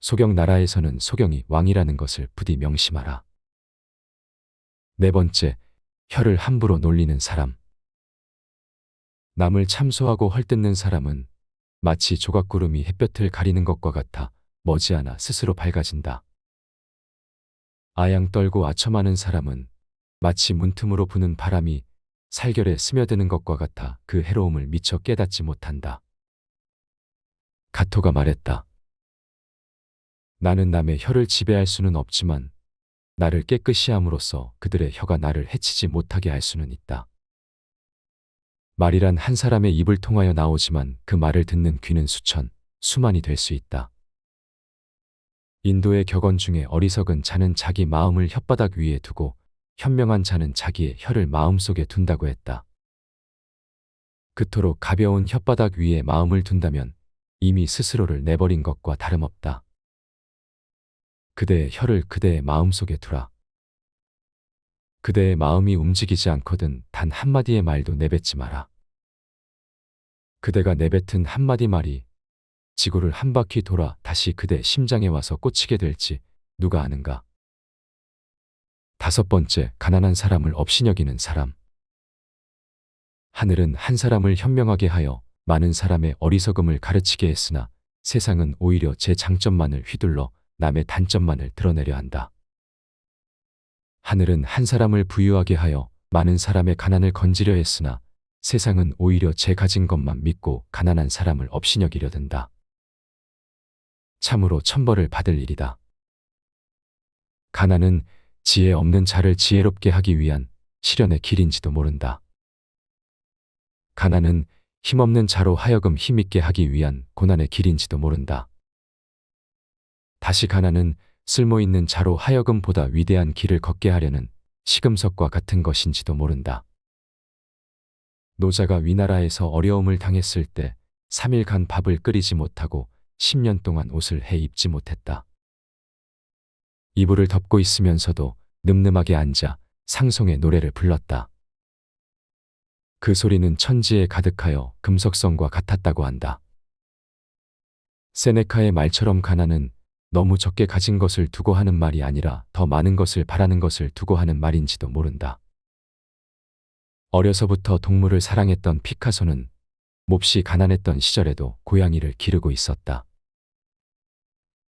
소경 나라에서는 소경이 왕이라는 것을 부디 명심하라. 네 번째, 혀를 함부로 놀리는 사람. 남을 참소하고 헐뜯는 사람은 마치 조각구름이 햇볕을 가리는 것과 같아 머지않아 스스로 밝아진다. 아양 떨고 아첨하는 사람은 마치 문틈으로 부는 바람이 살결에 스며드는 것과 같아 그 해로움을 미처 깨닫지 못한다. 가토가 말했다. 나는 남의 혀를 지배할 수는 없지만 나를 깨끗이 함으로써 그들의 혀가 나를 해치지 못하게 할 수는 있다. 말이란 한 사람의 입을 통하여 나오지만 그 말을 듣는 귀는 수천, 수만이 될 수 있다. 인도의 격언 중에 어리석은 자는 자기 마음을 혓바닥 위에 두고 현명한 자는 자기의 혀를 마음속에 둔다고 했다. 그토록 가벼운 혓바닥 위에 마음을 둔다면 이미 스스로를 내버린 것과 다름없다. 그대의 혀를 그대의 마음속에 두라. 그대의 마음이 움직이지 않거든 단 한마디의 말도 내뱉지 마라. 그대가 내뱉은 한마디 말이 지구를 한 바퀴 돌아 다시 그대 심장에 와서 꽂히게 될지 누가 아는가. 5번째, 가난한 사람을 업신여기는 사람. 하늘은 한 사람을 현명하게 하여 많은 사람의 어리석음을 가르치게 했으나 세상은 오히려 제 장점만을 휘둘러 남의 단점만을 드러내려 한다. 하늘은 한 사람을 부유하게 하여 많은 사람의 가난을 건지려 했으나 세상은 오히려 제 가진 것만 믿고 가난한 사람을 업신여기려 든다. 참으로 천벌을 받을 일이다. 가난은 지혜 없는 자를 지혜롭게 하기 위한 시련의 길인지도 모른다. 가난은 힘없는 자로 하여금 힘있게 하기 위한 고난의 길인지도 모른다. 다시 가난은 쓸모있는 자로 하여금 보다 위대한 길을 걷게 하려는 시금석과 같은 것인지도 모른다. 노자가 위나라에서 어려움을 당했을 때 3일간 밥을 끓이지 못하고 10년 동안 옷을 해 입지 못했다. 이불을 덮고 있으면서도 늠름하게 앉아 상송의 노래를 불렀다. 그 소리는 천지에 가득하여 금속성과 같았다고 한다. 세네카의 말처럼 가난은 너무 적게 가진 것을 두고 하는 말이 아니라 더 많은 것을 바라는 것을 두고 하는 말인지도 모른다. 어려서부터 동물을 사랑했던 피카소는 몹시 가난했던 시절에도 고양이를 기르고 있었다.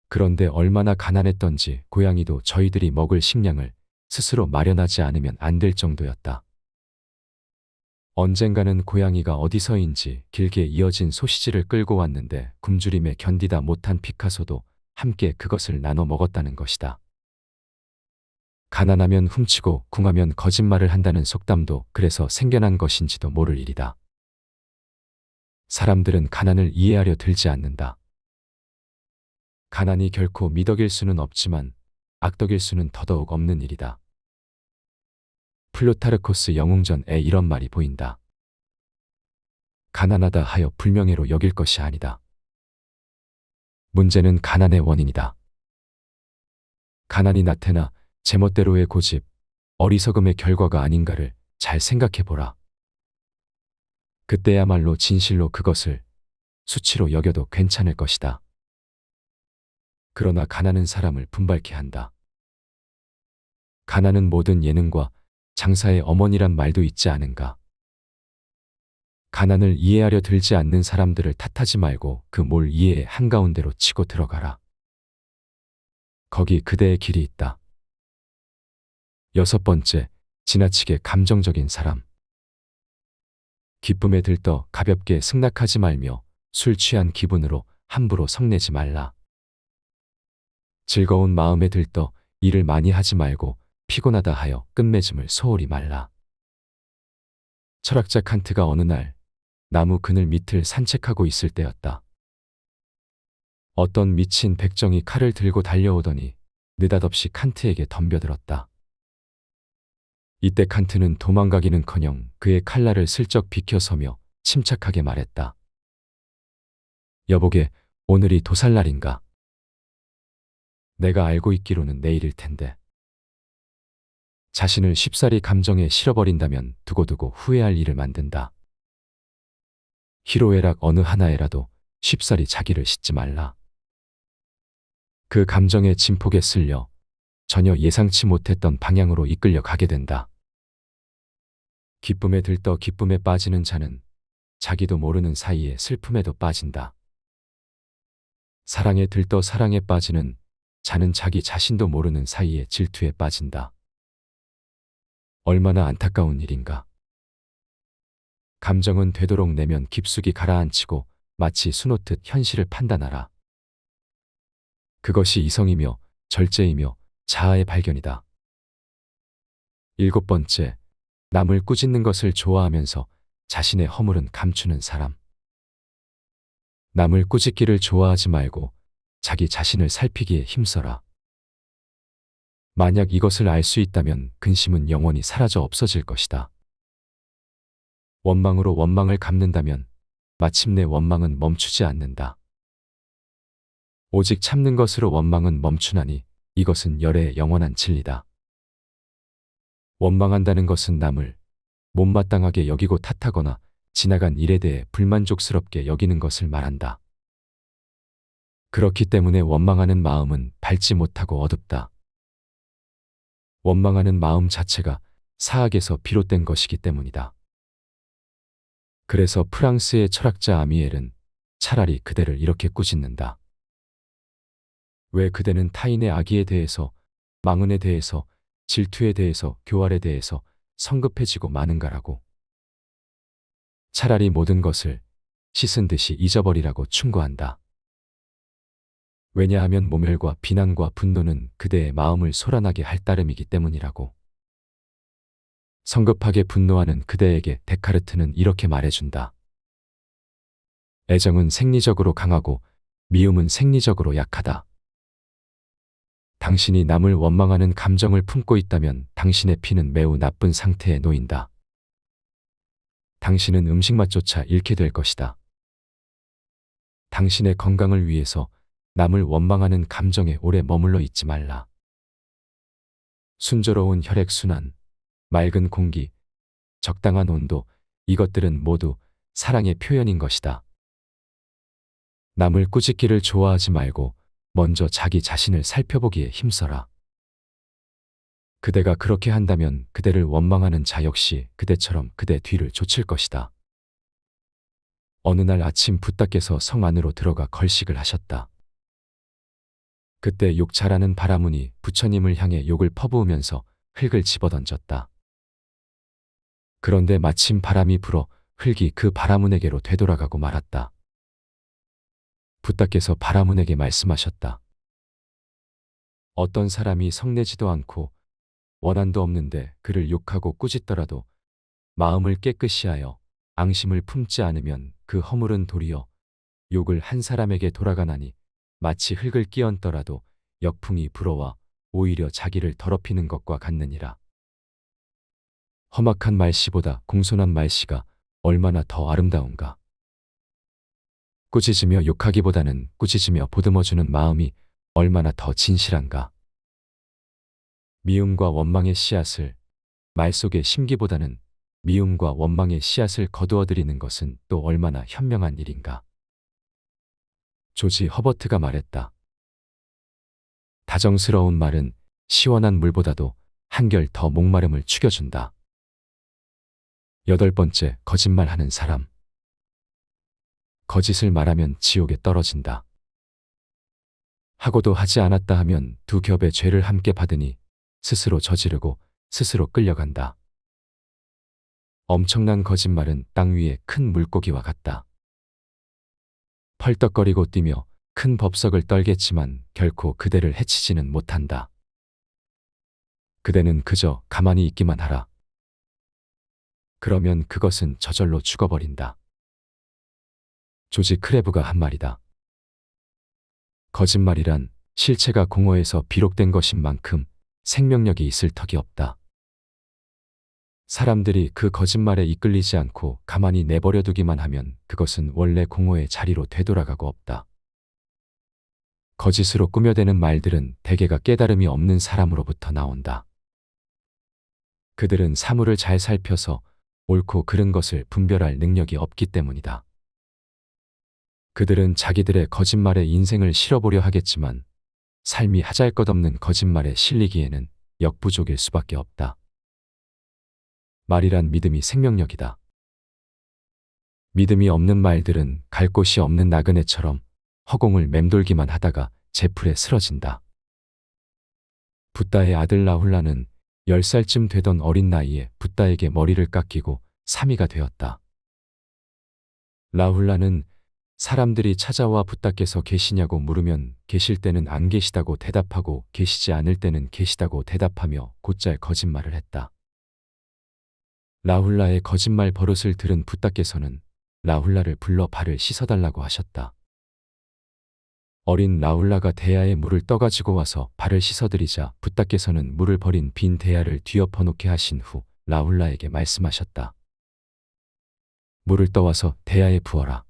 그런데 얼마나 가난했던지 고양이도 저희들이 먹을 식량을 스스로 마련하지 않으면 안 될 정도였다. 언젠가는 고양이가 어디서인지 길게 이어진 소시지를 끌고 왔는데 굶주림에 견디다 못한 피카소도 함께 그것을 나눠 먹었다는 것이다. 가난하면 훔치고 궁하면 거짓말을 한다는 속담도 그래서 생겨난 것인지도 모를 일이다. 사람들은 가난을 이해하려 들지 않는다. 가난이 결코 미덕일 수는 없지만 악덕일 수는 더더욱 없는 일이다. 플루타르코스 영웅전에 이런 말이 보인다. 가난하다 하여 불명예로 여길 것이 아니다. 문제는 가난의 원인이다. 가난이 나태나 제멋대로의 고집, 어리석음의 결과가 아닌가를 잘 생각해보라. 그때야말로 진실로 그것을 수치로 여겨도 괜찮을 것이다. 그러나 가난은 사람을 분발케 한다. 가난은 모든 예능과 장사의 어머니란 말도 있지 않은가. 가난을 이해하려 들지 않는 사람들을 탓하지 말고 그 몰 이해의 한가운데로 치고 들어가라. 거기 그대의 길이 있다. 6번째, 지나치게 감정적인 사람. 기쁨에 들떠 가볍게 승낙하지 말며 술 취한 기분으로 함부로 성내지 말라. 즐거운 마음에 들떠 일을 많이 하지 말고 피곤하다 하여 끝맺음을 소홀히 말라. 철학자 칸트가 어느 날 나무 그늘 밑을 산책하고 있을 때였다. 어떤 미친 백정이 칼을 들고 달려오더니 느닷없이 칸트에게 덤벼들었다. 이때 칸트는 도망가기는커녕 그의 칼날을 슬쩍 비켜서며 침착하게 말했다. 여보게, 오늘이 도살날인가? 내가 알고 있기로는 내일일 텐데. 자신을 쉽사리 감정에 실어버린다면 두고두고 후회할 일을 만든다. 희로애락 어느 하나에라도 쉽사리 자기를 싣지 말라. 그 감정의 진폭에 쓸려 전혀 예상치 못했던 방향으로 이끌려 가게 된다. 기쁨에 들떠 기쁨에 빠지는 자는 자기도 모르는 사이에 슬픔에도 빠진다. 사랑에 들떠 사랑에 빠지는 자는 자기 자신도 모르는 사이에 질투에 빠진다. 얼마나 안타까운 일인가. 감정은 되도록 내면 깊숙이 가라앉히고 마치 수놓듯 현실을 판단하라. 그것이 이성이며 절제이며 자아의 발견이다. 7번째, 남을 꾸짖는 것을 좋아하면서 자신의 허물은 감추는 사람. 남을 꾸짖기를 좋아하지 말고 자기 자신을 살피기에 힘써라. 만약 이것을 알 수 있다면 근심은 영원히 사라져 없어질 것이다. 원망으로 원망을 갚는다면 마침내 원망은 멈추지 않는다. 오직 참는 것으로 원망은 멈추나니 이것은 열애의 영원한 진리다. 원망한다는 것은 남을 못마땅하게 여기고 탓하거나 지나간 일에 대해 불만족스럽게 여기는 것을 말한다. 그렇기 때문에 원망하는 마음은 밝지 못하고 어둡다. 원망하는 마음 자체가 사악에서 비롯된 것이기 때문이다. 그래서 프랑스의 철학자 아미엘은 차라리 그대를 이렇게 꾸짖는다. 왜 그대는 타인의 악의에 대해서, 망언에 대해서, 질투에 대해서, 교활에 대해서 성급해지고 마는가라고. 차라리 모든 것을 씻은 듯이 잊어버리라고 충고한다. 왜냐하면 모멸과 비난과 분노는 그대의 마음을 소란하게 할 따름이기 때문이라고. 성급하게 분노하는 그대에게 데카르트는 이렇게 말해준다. 애정은 생리적으로 강하고 미움은 생리적으로 약하다. 당신이 남을 원망하는 감정을 품고 있다면 당신의 피는 매우 나쁜 상태에 놓인다. 당신은 음식 맛조차 잃게 될 것이다. 당신의 건강을 위해서 남을 원망하는 감정에 오래 머물러 있지 말라. 순조로운 혈액순환, 맑은 공기, 적당한 온도, 이것들은 모두 사랑의 표현인 것이다. 남을 꾸짖기를 좋아하지 말고 먼저 자기 자신을 살펴보기에 힘써라. 그대가 그렇게 한다면 그대를 원망하는 자 역시 그대처럼 그대 뒤를 좇을 것이다. 어느 날 아침 붓다께서 성 안으로 들어가 걸식을 하셨다. 그때 욕 잘하는 바라문이 부처님을 향해 욕을 퍼부으면서 흙을 집어던졌다. 그런데 마침 바람이 불어 흙이 그 바라문에게로 되돌아가고 말았다. 붓다께서 바라문에게 말씀하셨다. 어떤 사람이 성내지도 않고 원한도 없는데 그를 욕하고 꾸짖더라도 마음을 깨끗이 하여 앙심을 품지 않으면 그 허물은 도리어 욕을 한 사람에게 돌아가나니 마치 흙을 끼얹더라도 역풍이 불어와 오히려 자기를 더럽히는 것과 같느니라. 험악한 말씨보다 공손한 말씨가 얼마나 더 아름다운가. 꾸짖으며 욕하기보다는 꾸짖으며 보듬어주는 마음이 얼마나 더 진실한가. 미움과 원망의 씨앗을 말 속에 심기보다는 미움과 원망의 씨앗을 거두어들이는 것은 또 얼마나 현명한 일인가. 조지 허버트가 말했다. 다정스러운 말은 시원한 물보다도 한결 더 목마름을 죽여준다. 8번째, 거짓말하는 사람. 거짓을 말하면 지옥에 떨어진다. 하고도 하지 않았다 하면 두 겹의 죄를 함께 받으니 스스로 저지르고 스스로 끌려간다. 엄청난 거짓말은 땅 위에 큰 물고기와 같다. 펄떡거리고 뛰며 큰 법석을 떨겠지만 결코 그대를 해치지는 못한다. 그대는 그저 가만히 있기만 하라. 그러면 그것은 저절로 죽어버린다. 조지 크레브가 한 말이다. 거짓말이란 실체가 공허해서 비록된 것인 만큼 생명력이 있을 턱이 없다. 사람들이 그 거짓말에 이끌리지 않고 가만히 내버려 두기만 하면 그것은 원래 공허의 자리로 되돌아가고 없다. 거짓으로 꾸며대는 말들은 대개가 깨달음이 없는 사람으로부터 나온다. 그들은 사물을 잘 살펴서 옳고 그른 것을 분별할 능력이 없기 때문이다. 그들은 자기들의 거짓말에 인생을 실어보려 하겠지만 삶이 하잘것없는 거짓말에 실리기에는 역부족일 수밖에 없다. 말이란 믿음이 생명력이다. 믿음이 없는 말들은 갈 곳이 없는 나그네처럼 허공을 맴돌기만 하다가 제풀에 쓰러진다. 붓다의 아들 라훌라는 10살쯤 되던 어린 나이에 붓다에게 머리를 깎이고 사미가 되었다. 라훌라는 사람들이 찾아와 붓다께서 계시냐고 물으면 계실 때는 안 계시다고 대답하고 계시지 않을 때는 계시다고 대답하며 곧잘 거짓말을 했다. 라훌라의 거짓말 버릇을 들은 붓다께서는 라훌라를 불러 발을 씻어달라고 하셨다. 어린 라훌라가 대야에 물을 떠가지고 와서 발을 씻어드리자 붓다께서는 물을 버린 빈 대야를 뒤엎어 놓게 하신 후 라훌라에게 말씀하셨다. 물을 떠와서 대야에 부어라.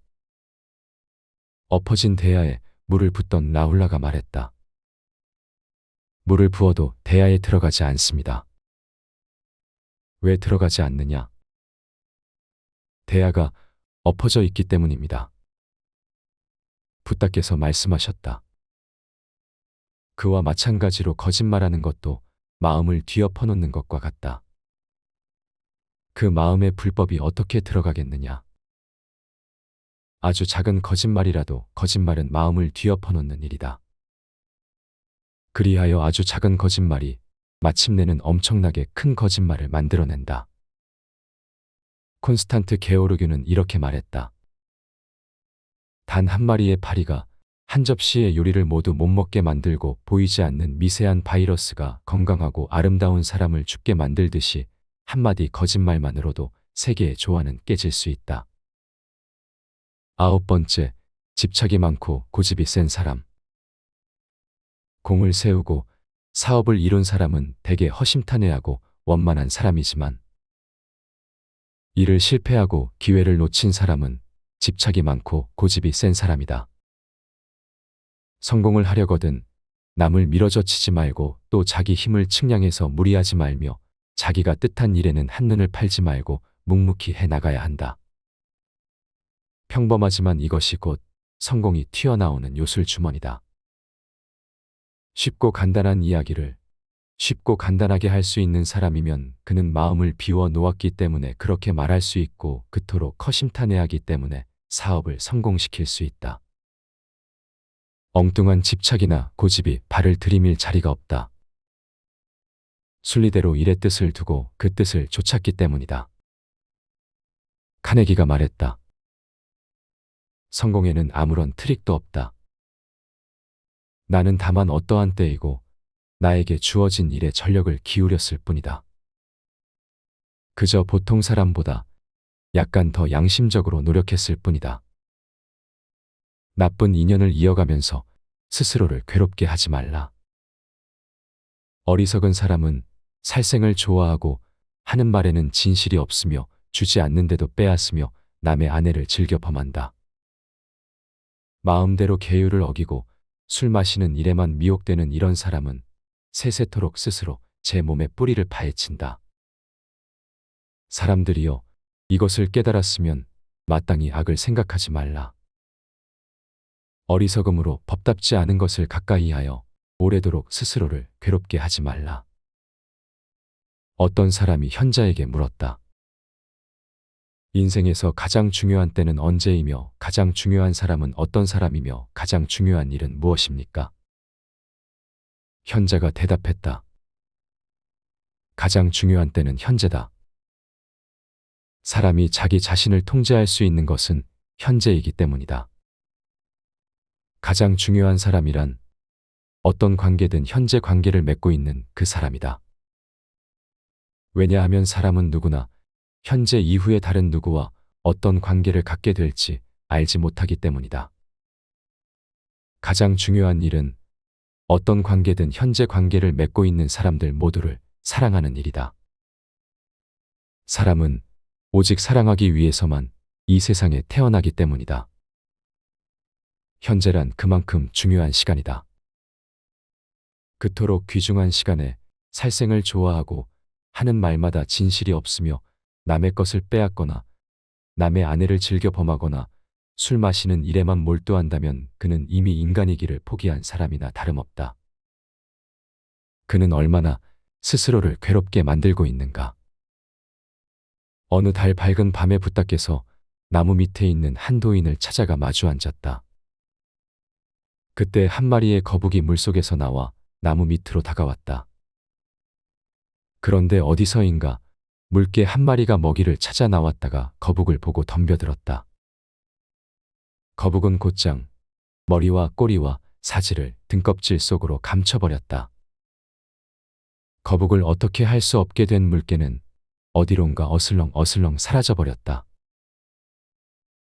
엎어진 대야에 물을 붓던 라훌라가 말했다. 물을 부어도 대야에 들어가지 않습니다. 왜 들어가지 않느냐? 대야가 엎어져 있기 때문입니다. 붓다께서 말씀하셨다. 그와 마찬가지로 거짓말하는 것도 마음을 뒤엎어 놓는 것과 같다. 그 마음의 불법이 어떻게 들어가겠느냐? 아주 작은 거짓말이라도 거짓말은 마음을 뒤엎어 놓는 일이다. 그리하여 아주 작은 거짓말이 마침내는 엄청나게 큰 거짓말을 만들어낸다. 콘스탄트 게오르규는 이렇게 말했다. 단 한 마리의 파리가 한 접시의 요리를 모두 못 먹게 만들고 보이지 않는 미세한 바이러스가 건강하고 아름다운 사람을 죽게 만들듯이 한마디 거짓말만으로도 세계의 조화는 깨질 수 있다. 9번째, 집착이 많고 고집이 센 사람. 공을 세우고 사업을 이룬 사람은 대개 허심탄회하고 원만한 사람이지만 일을 실패하고 기회를 놓친 사람은 집착이 많고 고집이 센 사람이다. 성공을 하려거든 남을 밀어젖히지 말고 또 자기 힘을 측량해서 무리하지 말며 자기가 뜻한 일에는 한눈을 팔지 말고 묵묵히 해나가야 한다. 평범하지만 이것이 곧 성공이 튀어나오는 요술 주머니다. 쉽고 간단한 이야기를 쉽고 간단하게 할 수 있는 사람이면 그는 마음을 비워 놓았기 때문에 그렇게 말할 수 있고 그토록 허심탄회하기 때문에 사업을 성공시킬 수 있다. 엉뚱한 집착이나 고집이 발을 들이밀 자리가 없다. 순리대로 일의 뜻을 두고 그 뜻을 좇았기 때문이다. 카네기가 말했다. 성공에는 아무런 트릭도 없다. 나는 다만 어떠한 때이고 나에게 주어진 일에 전력을 기울였을 뿐이다. 그저 보통 사람보다 약간 더 양심적으로 노력했을 뿐이다. 나쁜 인연을 이어가면서 스스로를 괴롭게 하지 말라. 어리석은 사람은 살생을 좋아하고 하는 말에는 진실이 없으며 주지 않는데도 빼앗으며 남의 아내를 즐겨 범한다. 마음대로 계율을 어기고 술 마시는 일에만 미혹되는 이런 사람은 세세토록 스스로 제 몸에 뿌리를 파헤친다. 사람들이여, 이것을 깨달았으면 마땅히 악을 생각하지 말라. 어리석음으로 법답지 않은 것을 가까이 하여 오래도록 스스로를 괴롭게 하지 말라. 어떤 사람이 현자에게 물었다. 인생에서 가장 중요한 때는 언제이며 가장 중요한 사람은 어떤 사람이며 가장 중요한 일은 무엇입니까? 현자가 대답했다. 가장 중요한 때는 현재다. 사람이 자기 자신을 통제할 수 있는 것은 현재이기 때문이다. 가장 중요한 사람이란 어떤 관계든 현재 관계를 맺고 있는 그 사람이다. 왜냐하면 사람은 누구나 현재 이후에 다른 누구와 어떤 관계를 갖게 될지 알지 못하기 때문이다. 가장 중요한 일은 어떤 관계든 현재 관계를 맺고 있는 사람들 모두를 사랑하는 일이다. 사람은 오직 사랑하기 위해서만 이 세상에 태어나기 때문이다. 현재란 그만큼 중요한 시간이다. 그토록 귀중한 시간에 살생을 좋아하고 하는 말마다 진실이 없으며 남의 것을 빼앗거나 남의 아내를 즐겨 범하거나 술 마시는 일에만 몰두한다면 그는 이미 인간이기를 포기한 사람이나 다름없다. 그는 얼마나 스스로를 괴롭게 만들고 있는가. 어느 달 밝은 밤에 붓다께서 나무 밑에 있는 한 도인을 찾아가 마주 앉았다. 그때 한 마리의 거북이 물속에서 나와 나무 밑으로 다가왔다. 그런데 어디서인가 물개 한 마리가 먹이를 찾아 나왔다가 거북을 보고 덤벼들었다. 거북은 곧장 머리와 꼬리와 사지를 등껍질 속으로 감춰버렸다. 거북을 어떻게 할 수 없게 된 물개는 어디론가 어슬렁 사라져버렸다.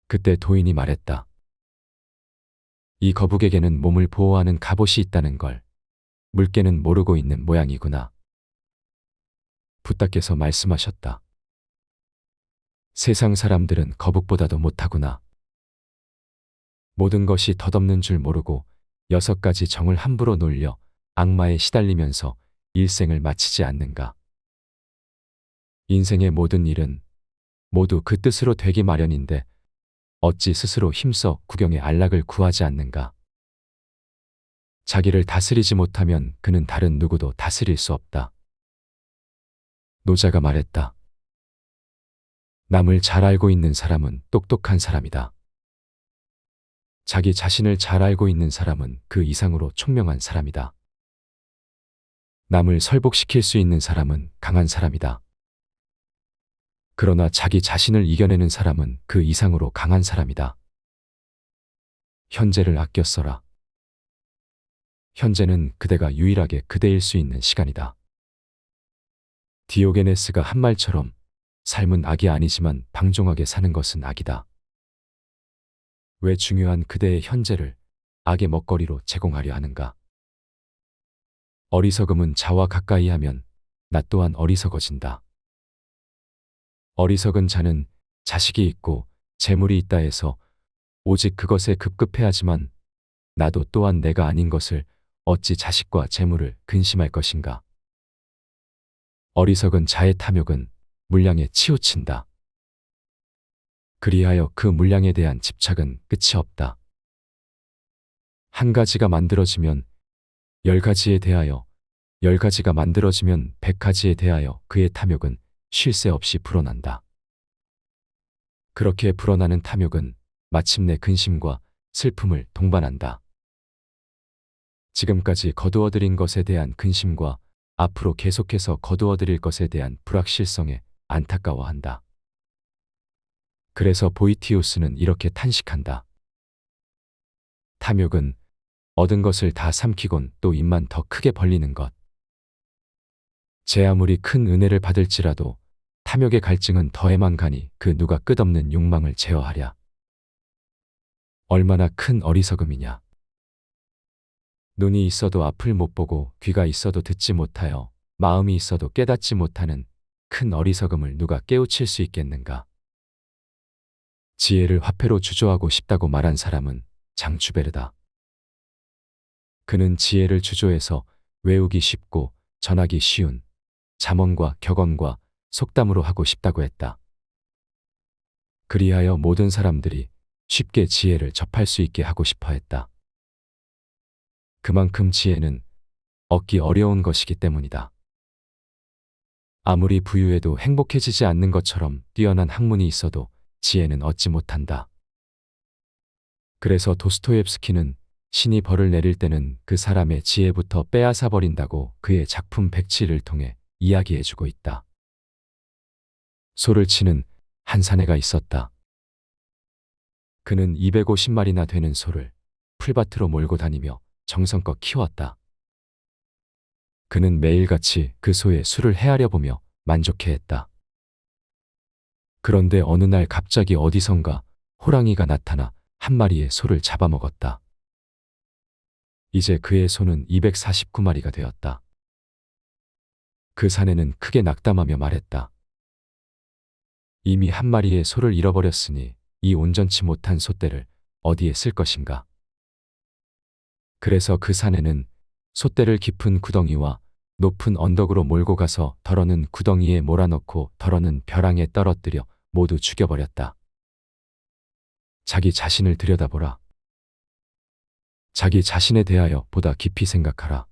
그때 도인이 말했다. 이 거북에게는 몸을 보호하는 갑옷이 있다는 걸 물개는 모르고 있는 모양이구나. 붓다께서 말씀하셨다. 세상 사람들은 거북보다도 못하구나. 모든 것이 덧없는 줄 모르고 6가지 정을 함부로 놀려 악마에 시달리면서 일생을 마치지 않는가. 인생의 모든 일은 모두 그 뜻으로 되기 마련인데 어찌 스스로 힘써 구경의 안락을 구하지 않는가. 자기를 다스리지 못하면 그는 다른 누구도 다스릴 수 없다. 노자가 말했다. 남을 잘 알고 있는 사람은 똑똑한 사람이다. 자기 자신을 잘 알고 있는 사람은 그 이상으로 총명한 사람이다. 남을 설복시킬 수 있는 사람은 강한 사람이다. 그러나 자기 자신을 이겨내는 사람은 그 이상으로 강한 사람이다. 현재를 아껴 써라. 현재는 그대가 유일하게 그대일 수 있는 시간이다. 디오게네스가 한 말처럼 삶은 악이 아니지만 방종하게 사는 것은 악이다. 왜 중요한 그대의 현재를 악의 먹거리로 제공하려 하는가? 어리석음은 자와 가까이 하면 나 또한 어리석어진다. 어리석은 자는 자식이 있고 재물이 있다 해서 오직 그것에 급급해하지만 나도 또한 내가 아닌 것을 어찌 자식과 재물을 근심할 것인가? 어리석은 자의 탐욕은 물량에 치우친다. 그리하여 그 물량에 대한 집착은 끝이 없다. 한 가지가 만들어지면 10가지에 대하여, 10가지가 만들어지면 100가지에 대하여 그의 탐욕은 쉴 새 없이 불어난다. 그렇게 불어나는 탐욕은 마침내 근심과 슬픔을 동반한다. 지금까지 거두어들인 것에 대한 근심과 앞으로 계속해서 거두어들일 것에 대한 불확실성에 안타까워한다. 그래서 보이티우스는 이렇게 탄식한다. 탐욕은 얻은 것을 다 삼키곤 또 입만 더 크게 벌리는 것. 제 아무리 큰 은혜를 받을지라도 탐욕의 갈증은 더해만 가니 그 누가 끝없는 욕망을 제어하랴. 얼마나 큰 어리석음이냐. 눈이 있어도 앞을 못 보고 귀가 있어도 듣지 못하여 마음이 있어도 깨닫지 못하는 큰 어리석음을 누가 깨우칠 수 있겠는가. 지혜를 화폐로 주조하고 싶다고 말한 사람은 장추베르다. 그는 지혜를 주조해서 외우기 쉽고 전하기 쉬운 잠언과 격언과 속담으로 하고 싶다고 했다. 그리하여 모든 사람들이 쉽게 지혜를 접할 수 있게 하고 싶어 했다. 그만큼 지혜는 얻기 어려운 것이기 때문이다. 아무리 부유해도 행복해지지 않는 것처럼 뛰어난 학문이 있어도 지혜는 얻지 못한다. 그래서 도스토옙스키는 신이 벌을 내릴 때는 그 사람의 지혜부터 빼앗아 버린다고 그의 작품 백치를 통해 이야기해주고 있다. 소를 치는 한 사내가 있었다. 그는 250마리나 되는 소를 풀밭으로 몰고 다니며 정성껏 키웠다. 그는 매일같이 그 소의 수를 헤아려 보며 만족해했다. 그런데 어느 날 갑자기 어디선가 호랑이가 나타나 한 마리의 소를 잡아먹었다. 이제 그의 소는 249마리가 되었다. 그 사내는 크게 낙담하며 말했다. 이미 한 마리의 소를 잃어버렸으니 이 온전치 못한 소떼를 어디에 쓸 것인가. 그래서 그 사내는 소떼를 깊은 구덩이와 높은 언덕으로 몰고 가서 덜어는 구덩이에 몰아넣고 덜어는 벼랑에 떨어뜨려 모두 죽여버렸다. 자기 자신을 들여다보라. 자기 자신에 대하여 보다 깊이 생각하라.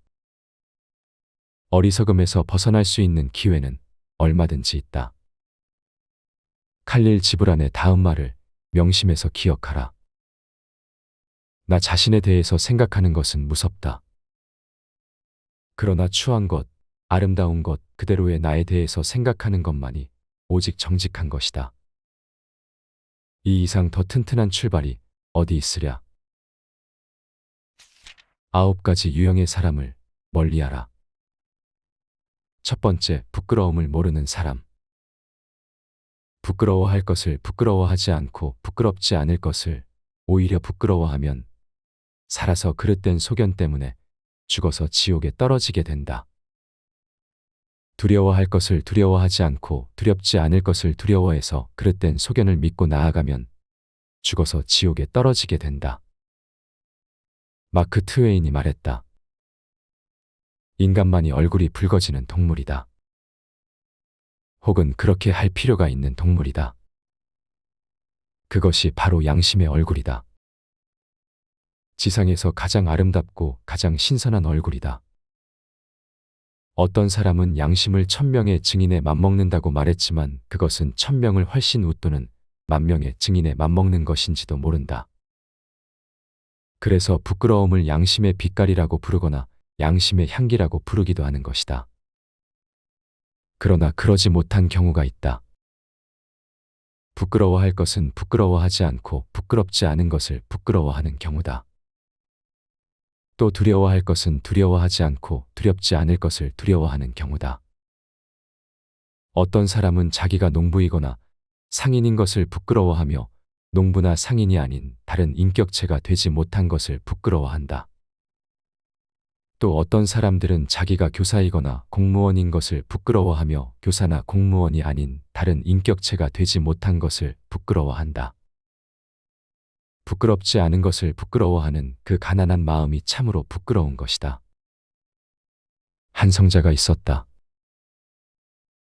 어리석음에서 벗어날 수 있는 기회는 얼마든지 있다. 칼릴 지브란의 다음 말을 명심해서 기억하라. 나 자신에 대해서 생각하는 것은 무섭다. 그러나 추한 것, 아름다운 것 그대로의 나에 대해서 생각하는 것만이 오직 정직한 것이다. 이 이상 더 튼튼한 출발이 어디 있으랴. 9가지 유형의 사람을 멀리하라. 첫 번째, 부끄러움을 모르는 사람. 부끄러워할 것을 부끄러워하지 않고 부끄럽지 않을 것을 오히려 부끄러워하면 살아서 그릇된 소견 때문에 죽어서 지옥에 떨어지게 된다. 두려워할 것을 두려워하지 않고 두렵지 않을 것을 두려워해서 그릇된 소견을 믿고 나아가면 죽어서 지옥에 떨어지게 된다. 마크 트웨인이 말했다. 인간만이 얼굴이 붉어지는 동물이다. 혹은 그렇게 할 필요가 있는 동물이다. 그것이 바로 양심의 얼굴이다. 지상에서 가장 아름답고 가장 신선한 얼굴이다. 어떤 사람은 양심을 1000명의 증인에 맞먹는다고 말했지만 그것은 1000명을 훨씬 웃도는 10,000명의 증인에 맞먹는 것인지도 모른다. 그래서 부끄러움을 양심의 빛깔이라고 부르거나 양심의 향기라고 부르기도 하는 것이다. 그러나 그러지 못한 경우가 있다. 부끄러워할 것은 부끄러워하지 않고 부끄럽지 않은 것을 부끄러워하는 경우다. 또 두려워할 것은 두려워하지 않고 두렵지 않을 것을 두려워하는 경우다. 어떤 사람은 자기가 농부이거나 상인인 것을 부끄러워하며 농부나 상인이 아닌 다른 인격체가 되지 못한 것을 부끄러워한다. 또 어떤 사람들은 자기가 교사이거나 공무원인 것을 부끄러워하며 교사나 공무원이 아닌 다른 인격체가 되지 못한 것을 부끄러워한다. 부끄럽지 않은 것을 부끄러워하는 그 가난한 마음이 참으로 부끄러운 것이다. 한 성자가 있었다.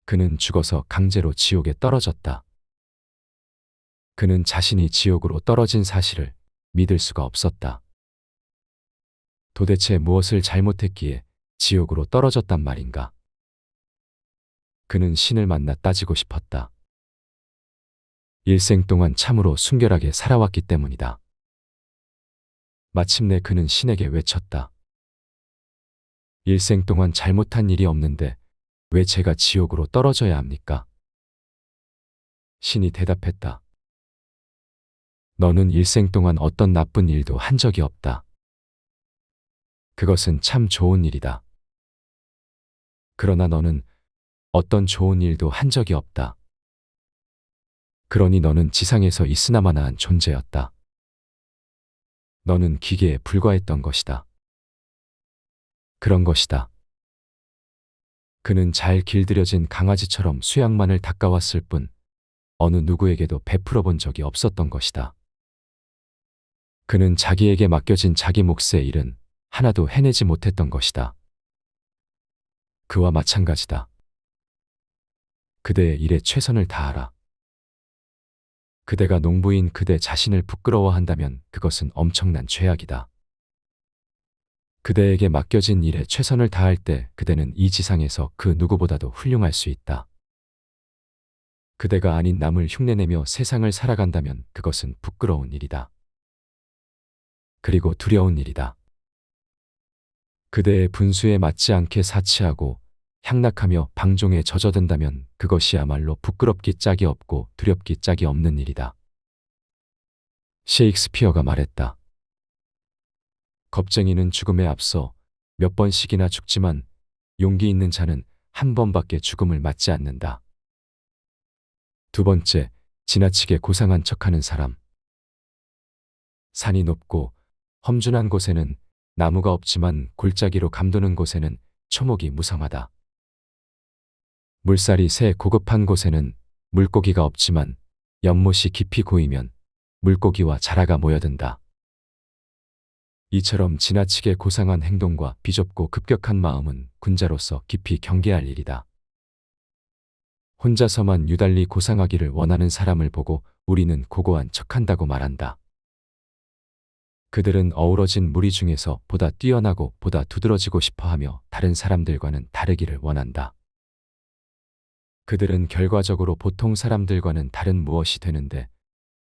그는 죽어서 강제로 지옥에 떨어졌다. 그는 자신이 지옥으로 떨어진 사실을 믿을 수가 없었다. 도대체 무엇을 잘못했기에 지옥으로 떨어졌단 말인가? 그는 신을 만나 따지고 싶었다. 일생 동안 참으로 순결하게 살아왔기 때문이다. 마침내 그는 신에게 외쳤다. 일생 동안 잘못한 일이 없는데 왜 제가 지옥으로 떨어져야 합니까? 신이 대답했다. 너는 일생 동안 어떤 나쁜 일도 한 적이 없다. 그것은 참 좋은 일이다. 그러나 너는 어떤 좋은 일도 한 적이 없다. 그러니 너는 지상에서 있으나마나한 존재였다. 너는 기계에 불과했던 것이다. 그런 것이다. 그는 잘 길들여진 강아지처럼 수양만을 닦아왔을 뿐 어느 누구에게도 베풀어 본 적이 없었던 것이다. 그는 자기에게 맡겨진 자기 몫의 일은 하나도 해내지 못했던 것이다. 그와 마찬가지다. 그대의 일에 최선을 다하라. 그대가 농부인 그대 자신을 부끄러워한다면 그것은 엄청난 죄악이다. 그대에게 맡겨진 일에 최선을 다할 때 그대는 이 지상에서 그 누구보다도 훌륭할 수 있다. 그대가 아닌 남을 흉내내며 세상을 살아간다면 그것은 부끄러운 일이다. 그리고 두려운 일이다. 그대의 분수에 맞지 않게 사치하고 향락하며 방종에 젖어든다면 그것이야말로 부끄럽기 짝이 없고 두렵기 짝이 없는 일이다. 셰익스피어가 말했다. 겁쟁이는 죽음에 앞서 몇 번씩이나 죽지만 용기 있는 자는 한 번밖에 죽음을 맞지 않는다. 두 번째, 지나치게 고상한 척하는 사람. 산이 높고 험준한 곳에는 나무가 없지만 골짜기로 감도는 곳에는 초목이 무성하다. 물살이 새 고급한 곳에는 물고기가 없지만 연못이 깊이 고이면 물고기와 자라가 모여든다. 이처럼 지나치게 고상한 행동과 비좁고 급격한 마음은 군자로서 깊이 경계할 일이다. 혼자서만 유달리 고상하기를 원하는 사람을 보고 우리는 고고한 척한다고 말한다. 그들은 어우러진 무리 중에서 보다 뛰어나고 보다 두드러지고 싶어하며 다른 사람들과는 다르기를 원한다. 그들은 결과적으로 보통 사람들과는 다른 무엇이 되는데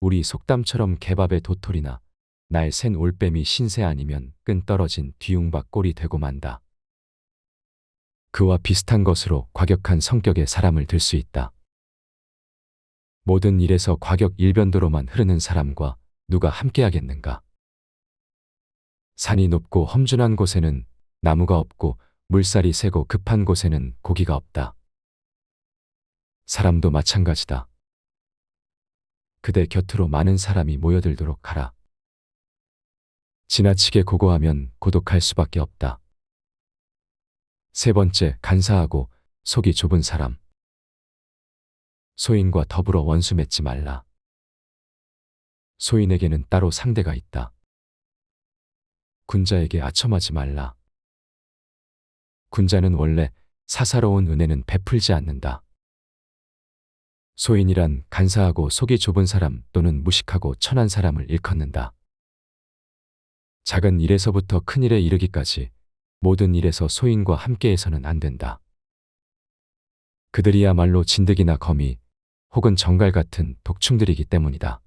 우리 속담처럼 개밥의 도토리나 날 센 올빼미 신세 아니면 끈 떨어진 뒤웅박 꼴이 되고 만다. 그와 비슷한 것으로 과격한 성격의 사람을 들 수 있다. 모든 일에서 과격 일변도로만 흐르는 사람과 누가 함께하겠는가? 산이 높고 험준한 곳에는 나무가 없고 물살이 세고 급한 곳에는 고기가 없다. 사람도 마찬가지다. 그대 곁으로 많은 사람이 모여들도록 하라. 지나치게 고고하면 고독할 수밖에 없다. 세 번째, 간사하고 속이 좁은 사람. 소인과 더불어 원수 맺지 말라. 소인에게는 따로 상대가 있다. 군자에게 아첨하지 말라. 군자는 원래 사사로운 은혜는 베풀지 않는다. 소인이란 간사하고 속이 좁은 사람 또는 무식하고 천한 사람을 일컫는다. 작은 일에서부터 큰 일에 이르기까지 모든 일에서 소인과 함께해서는 안 된다. 그들이야말로 진드기나 거미 혹은 정갈 같은 독충들이기 때문이다.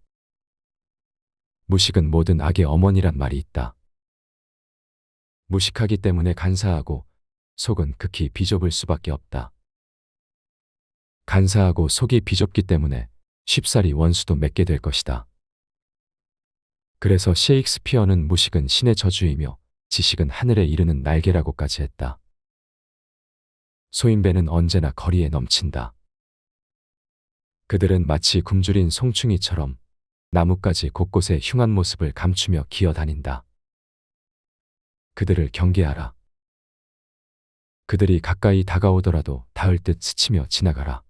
무식은 모든 악의 어머니란 말이 있다. 무식하기 때문에 간사하고 속은 극히 비좁을 수밖에 없다. 간사하고 속이 비좁기 때문에 쉽사리 원수도 맺게 될 것이다. 그래서 셰익스피어는 무식은 신의 저주이며 지식은 하늘에 이르는 날개라고까지 했다. 소인배는 언제나 거리에 넘친다. 그들은 마치 굶주린 송충이처럼 나뭇가지 곳곳에 흉한 모습을 감추며 기어다닌다. 그들을 경계하라. 그들이 가까이 다가오더라도 닿을 듯 스치며 지나가라.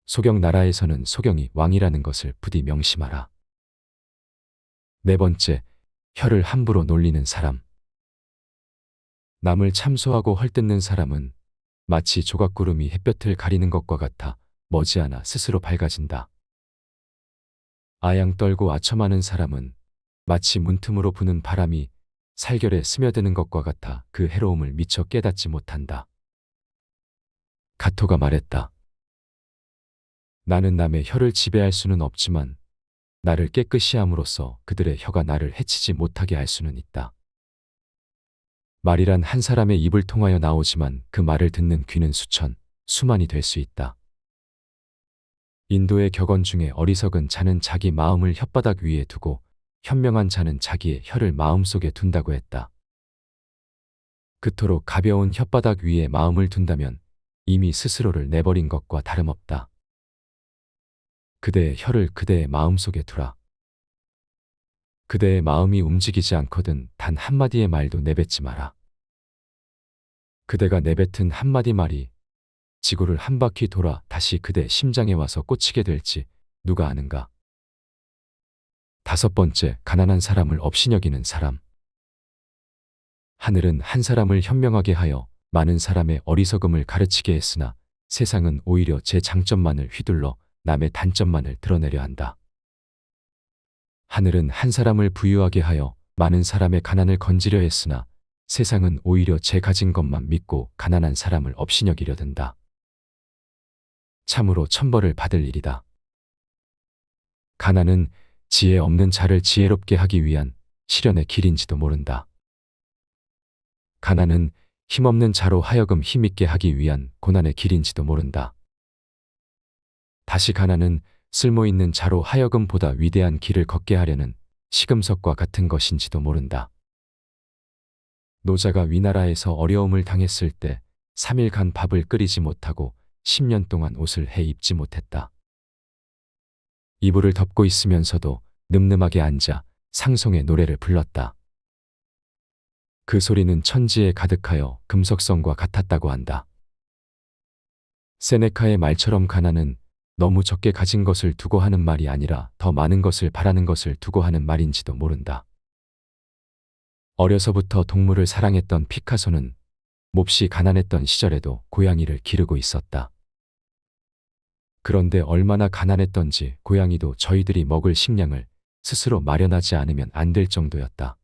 소경 나라에서는 소경이 왕이라는 것을 부디 명심하라. 네 번째, 혀를 함부로 놀리는 사람. 남을 참소하고 헐뜯는 사람은 마치 조각구름이 햇볕을 가리는 것과 같아 머지않아 스스로 밝아진다. 아양 떨고 아첨하는 사람은 마치 문틈으로 부는 바람이 살결에 스며드는 것과 같아 그 해로움을 미처 깨닫지 못한다. 가토가 말했다. 나는 남의 혀를 지배할 수는 없지만 나를 깨끗이 함으로써 그들의 혀가 나를 해치지 못하게 할 수는 있다. 말이란 한 사람의 입을 통하여 나오지만 그 말을 듣는 귀는 수천, 수만이 될 수 있다. 인도의 격언 중에 어리석은 자는 자기 마음을 혓바닥 위에 두고 현명한 자는 자기의 혀를 마음속에 둔다고 했다. 그토록 가벼운 혓바닥 위에 마음을 둔다면 이미 스스로를 내버린 것과 다름없다. 그대의 혀를 그대의 마음속에 두라. 그대의 마음이 움직이지 않거든 단 한마디의 말도 내뱉지 마라. 그대가 내뱉은 한마디 말이 지구를 한 바퀴 돌아 다시 그대 심장에 와서 꽂히게 될지 누가 아는가. 다섯 번째, 가난한 사람을 업신여기는 사람. 하늘은 한 사람을 현명하게 하여 많은 사람의 어리석음을 가르치게 했으나 세상은 오히려 제 장점만을 휘둘러 남의 단점만을 드러내려 한다. 하늘은 한 사람을 부유하게 하여 많은 사람의 가난을 건지려 했으나 세상은 오히려 제 가진 것만 믿고 가난한 사람을 업신여기려 든다. 참으로 천벌을 받을 일이다. 가난은 지혜 없는 자를 지혜롭게 하기 위한 시련의 길인지도 모른다. 가난은 힘없는 자로 하여금 힘있게 하기 위한 고난의 길인지도 모른다. 다시 가난은 쓸모있는 자로 하여금 보다 위대한 길을 걷게 하려는 시금석과 같은 것인지도 모른다. 노자가 위나라에서 어려움을 당했을 때 3일간 밥을 끓이지 못하고 10년 동안 옷을 해 입지 못했다. 이불을 덮고 있으면서도 늠름하게 앉아 상송의 노래를 불렀다. 그 소리는 천지에 가득하여 금속성과 같았다고 한다. 세네카의 말처럼 가난은 너무 적게 가진 것을 두고 하는 말이 아니라 더 많은 것을 바라는 것을 두고 하는 말인지도 모른다. 어려서부터 동물을 사랑했던 피카소는 몹시 가난했던 시절에도 고양이를 기르고 있었다. 그런데 얼마나 가난했던지 고양이도 저희들이 먹을 식량을 스스로 마련하지 않으면 안 될 정도였다.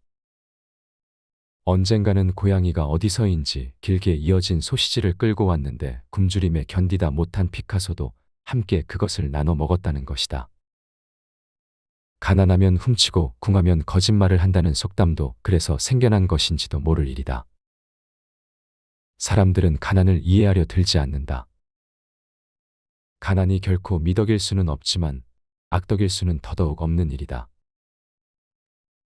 언젠가는 고양이가 어디서인지 길게 이어진 소시지를 끌고 왔는데 굶주림에 견디다 못한 피카소도 함께 그것을 나눠 먹었다는 것이다. 가난하면 훔치고 궁하면 거짓말을 한다는 속담도 그래서 생겨난 것인지도 모를 일이다. 사람들은 가난을 이해하려 들지 않는다. 가난이 결코 미덕일 수는 없지만 악덕일 수는 더더욱 없는 일이다.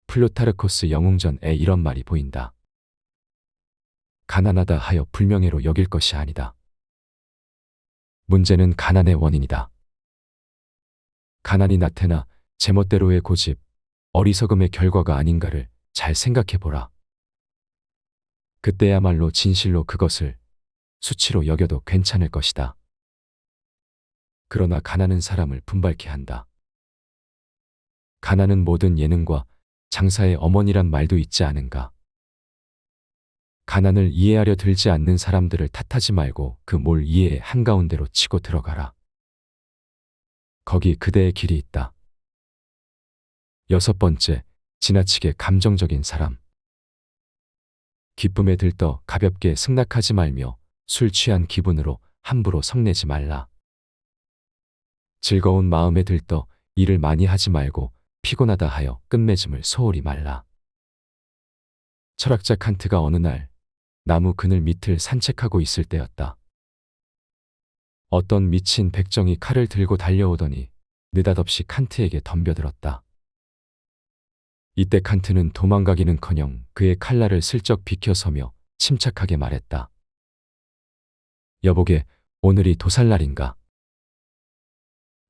플루타르코스 영웅전에 이런 말이 보인다. 가난하다 하여 불명예로 여길 것이 아니다. 문제는 가난의 원인이다. 가난이 나태나 제멋대로의 고집, 어리석음의 결과가 아닌가를 잘 생각해 보라. 그때야말로 진실로 그것을 수치로 여겨도 괜찮을 것이다. 그러나 가난은 사람을 분발케 한다. 가난은 모든 예능과 장사의 어머니란 말도 있지 않은가. 가난을 이해하려 들지 않는 사람들을 탓하지 말고 그 몰 이해의 한가운데로 치고 들어가라. 거기 그대의 길이 있다. 6번째, 지나치게 감정적인 사람. 기쁨에 들떠 가볍게 승낙하지 말며 술 취한 기분으로 함부로 성내지 말라. 즐거운 마음에 들떠 일을 많이 하지 말고 피곤하다 하여 끝맺음을 소홀히 말라. 철학자 칸트가 어느 날 나무 그늘 밑을 산책하고 있을 때였다. 어떤 미친 백정이 칼을 들고 달려오더니 느닷없이 칸트에게 덤벼들었다. 이때 칸트는 도망가기는커녕 그의 칼날을 슬쩍 비켜서며 침착하게 말했다. 여보게, 오늘이 도살날인가?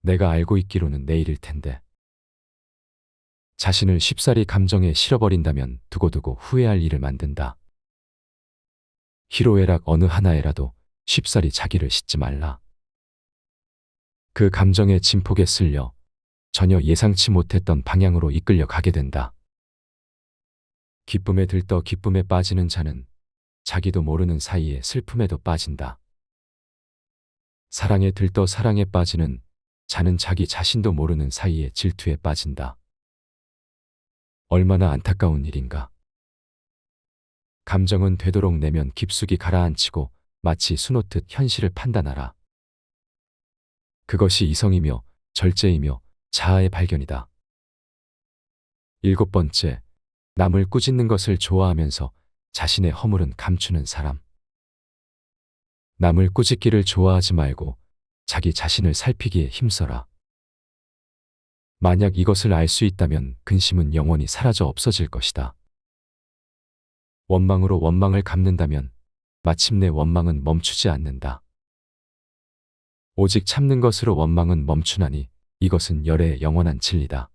내가 알고 있기로는 내일일 텐데. 자신을 쉽사리 감정에 실어버린다면 두고두고 후회할 일을 만든다. 희로애락 어느 하나에라도 쉽사리 자기를 싣지 말라. 그 감정의 진폭에 쓸려 전혀 예상치 못했던 방향으로 이끌려 가게 된다. 기쁨에 들떠 기쁨에 빠지는 자는 자기도 모르는 사이에 슬픔에도 빠진다. 사랑에 들떠 사랑에 빠지는 자는 자기 자신도 모르는 사이에 질투에 빠진다. 얼마나 안타까운 일인가. 감정은 되도록 내면 깊숙이 가라앉히고 마치 수놓듯 현실을 판단하라. 그것이 이성이며 절제이며 자아의 발견이다. 7번째, 남을 꾸짖는 것을 좋아하면서 자신의 허물은 감추는 사람. 남을 꾸짖기를 좋아하지 말고 자기 자신을 살피기에 힘써라. 만약 이것을 알 수 있다면 근심은 영원히 사라져 없어질 것이다. 원망으로 원망을 갚는다면 마침내 원망은 멈추지 않는다. 오직 참는 것으로 원망은 멈추나니 이것은 열애의 영원한 진리다.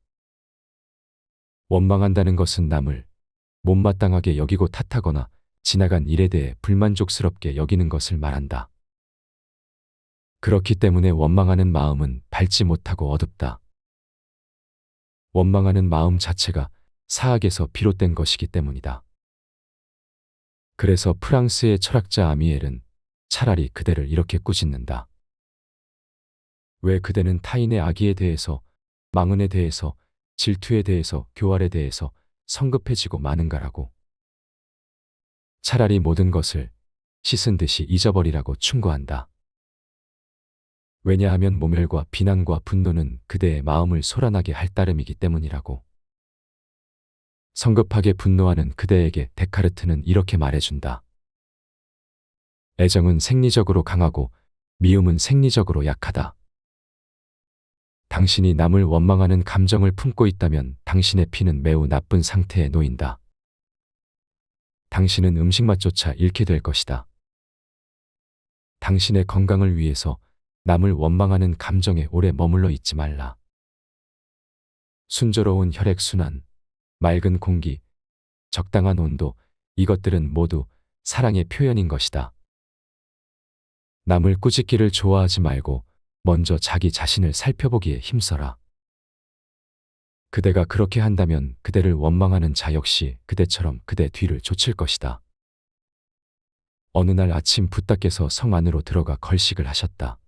원망한다는 것은 남을 못마땅하게 여기고 탓하거나 지나간 일에 대해 불만족스럽게 여기는 것을 말한다. 그렇기 때문에 원망하는 마음은 밝지 못하고 어둡다. 원망하는 마음 자체가 사악에서 비롯된 것이기 때문이다. 그래서 프랑스의 철학자 아미엘은 차라리 그대를 이렇게 꾸짖는다. 왜 그대는 타인의 악의에 대해서, 망언에 대해서, 질투에 대해서, 교활에 대해서 성급해지고 마는가라고. 차라리 모든 것을 씻은 듯이 잊어버리라고 충고한다. 왜냐하면 모멸과 비난과 분노는 그대의 마음을 소란하게 할 따름이기 때문이라고. 성급하게 분노하는 그대에게 데카르트는 이렇게 말해준다. 애정은 생리적으로 강하고 미움은 생리적으로 약하다. 당신이 남을 원망하는 감정을 품고 있다면 당신의 피는 매우 나쁜 상태에 놓인다. 당신은 음식 맛조차 잃게 될 것이다. 당신의 건강을 위해서 남을 원망하는 감정에 오래 머물러 있지 말라. 순조로운 혈액순환, 맑은 공기, 적당한 온도, 이것들은 모두 사랑의 표현인 것이다. 남을 꾸짖기를 좋아하지 말고 먼저 자기 자신을 살펴보기에 힘써라. 그대가 그렇게 한다면 그대를 원망하는 자 역시 그대처럼 그대 뒤를 좇을 것이다. 어느 날 아침 부따께서 성 안으로 들어가 걸식을 하셨다.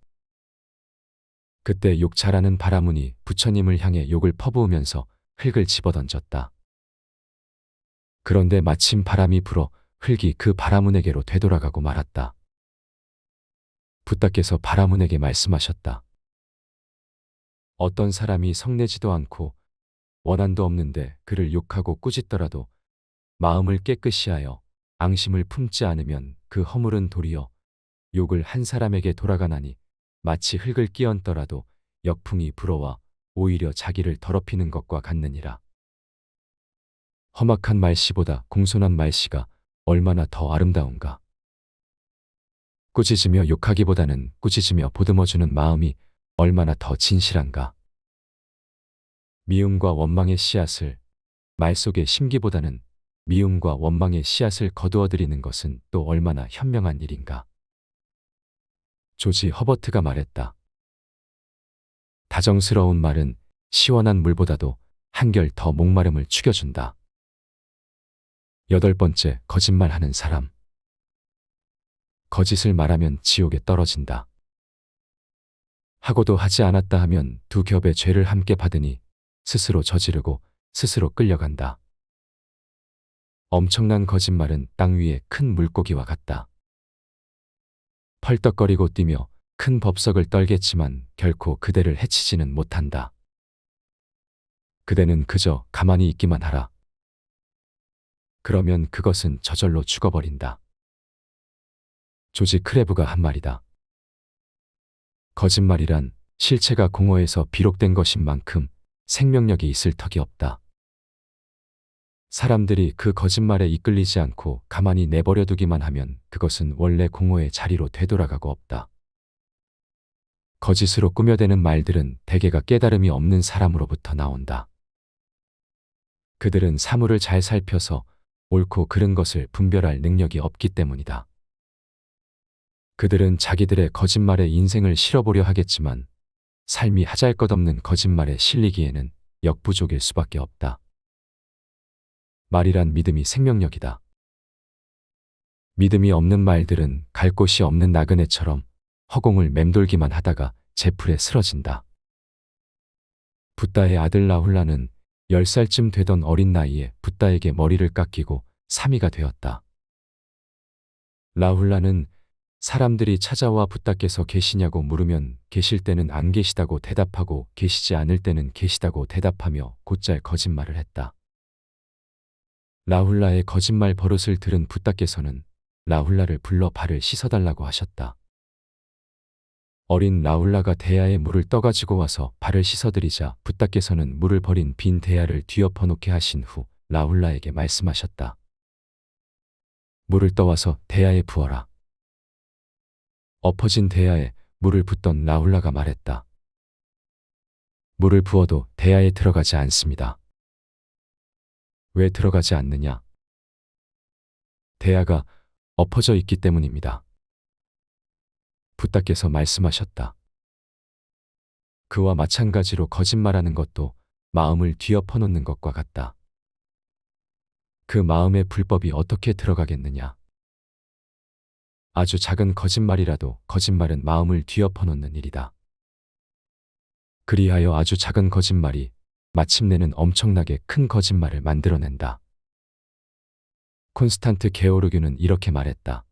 그때 욕 잘하는 바라문이 부처님을 향해 욕을 퍼부으면서 흙을 집어던졌다. 그런데 마침 바람이 불어 흙이 그 바라문에게로 되돌아가고 말았다. 부따께서 바라문에게 말씀하셨다. 어떤 사람이 성내지도 않고 원한도 없는데 그를 욕하고 꾸짖더라도 마음을 깨끗이 하여 앙심을 품지 않으면 그 허물은 도리어 욕을 한 사람에게 돌아가나니 마치 흙을 끼얹더라도 역풍이 불어와 오히려 자기를 더럽히는 것과 같느니라. 험악한 말씨보다 공손한 말씨가 얼마나 더 아름다운가. 꾸짖으며 욕하기보다는 꾸짖으며 보듬어주는 마음이 얼마나 더 진실한가. 미움과 원망의 씨앗을 말 속에 심기보다는 미움과 원망의 씨앗을 거두어들이는 것은 또 얼마나 현명한 일인가. 조지 허버트가 말했다. 다정스러운 말은 시원한 물보다도 한결 더 목마름을 죽여준다. 8번째, 거짓말하는 사람. 거짓을 말하면 지옥에 떨어진다. 하고도 하지 않았다 하면 두 겹의 죄를 함께 받으니 스스로 저지르고 스스로 끌려간다. 엄청난 거짓말은 땅 위의 큰 물고기와 같다. 펄떡거리고 뛰며 큰 법석을 떨겠지만 결코 그대를 해치지는 못한다. 그대는 그저 가만히 있기만 하라. 그러면 그것은 저절로 죽어버린다. 조지 크레브가 한 말이다. 거짓말이란 실체가 공허해서 비록된 것인 만큼 생명력이 있을 턱이 없다. 사람들이 그 거짓말에 이끌리지 않고 가만히 내버려 두기만 하면 그것은 원래 공허의 자리로 되돌아가고 없다. 거짓으로 꾸며대는 말들은 대개가 깨달음이 없는 사람으로부터 나온다. 그들은 사물을 잘 살펴서 옳고 그른 것을 분별할 능력이 없기 때문이다. 그들은 자기들의 거짓말에 인생을 실어보려 하겠지만 삶이 하잘것없는 거짓말에 실리기에는 역부족일 수밖에 없다. 말이란 믿음이 생명력이다. 믿음이 없는 말들은 갈 곳이 없는 나그네처럼 허공을 맴돌기만 하다가 제풀에 쓰러진다. 붓다의 아들 라훌라는 10살쯤 되던 어린 나이에 붓다에게 머리를 깎이고 사미가 되었다. 라훌라는 사람들이 찾아와 붓다께서 계시냐고 물으면 계실 때는 안 계시다고 대답하고 계시지 않을 때는 계시다고 대답하며 곧잘 거짓말을 했다. 라훌라의 거짓말 버릇을 들은 붓다께서는 라훌라를 불러 발을 씻어달라고 하셨다. 어린 라훌라가 대야에 물을 떠가지고 와서 발을 씻어드리자 붓다께서는 물을 버린 빈 대야를 뒤엎어 놓게 하신 후 라훌라에게 말씀하셨다. 물을 떠와서 대야에 부어라. 엎어진 대야에 물을 붓던 라훌라가 말했다. 물을 부어도 대야에 들어가지 않습니다. 왜 들어가지 않느냐? 대야가 엎어져 있기 때문입니다. 붓다께서 말씀하셨다. 그와 마찬가지로 거짓말하는 것도 마음을 뒤엎어 놓는 것과 같다. 그 마음의 불법이 어떻게 들어가겠느냐? 아주 작은 거짓말이라도 거짓말은 마음을 뒤엎어 놓는 일이다. 그리하여 아주 작은 거짓말이 마침내는 엄청나게 큰 거짓말을 만들어낸다. 콘스탄트 게오르규는 이렇게 말했다.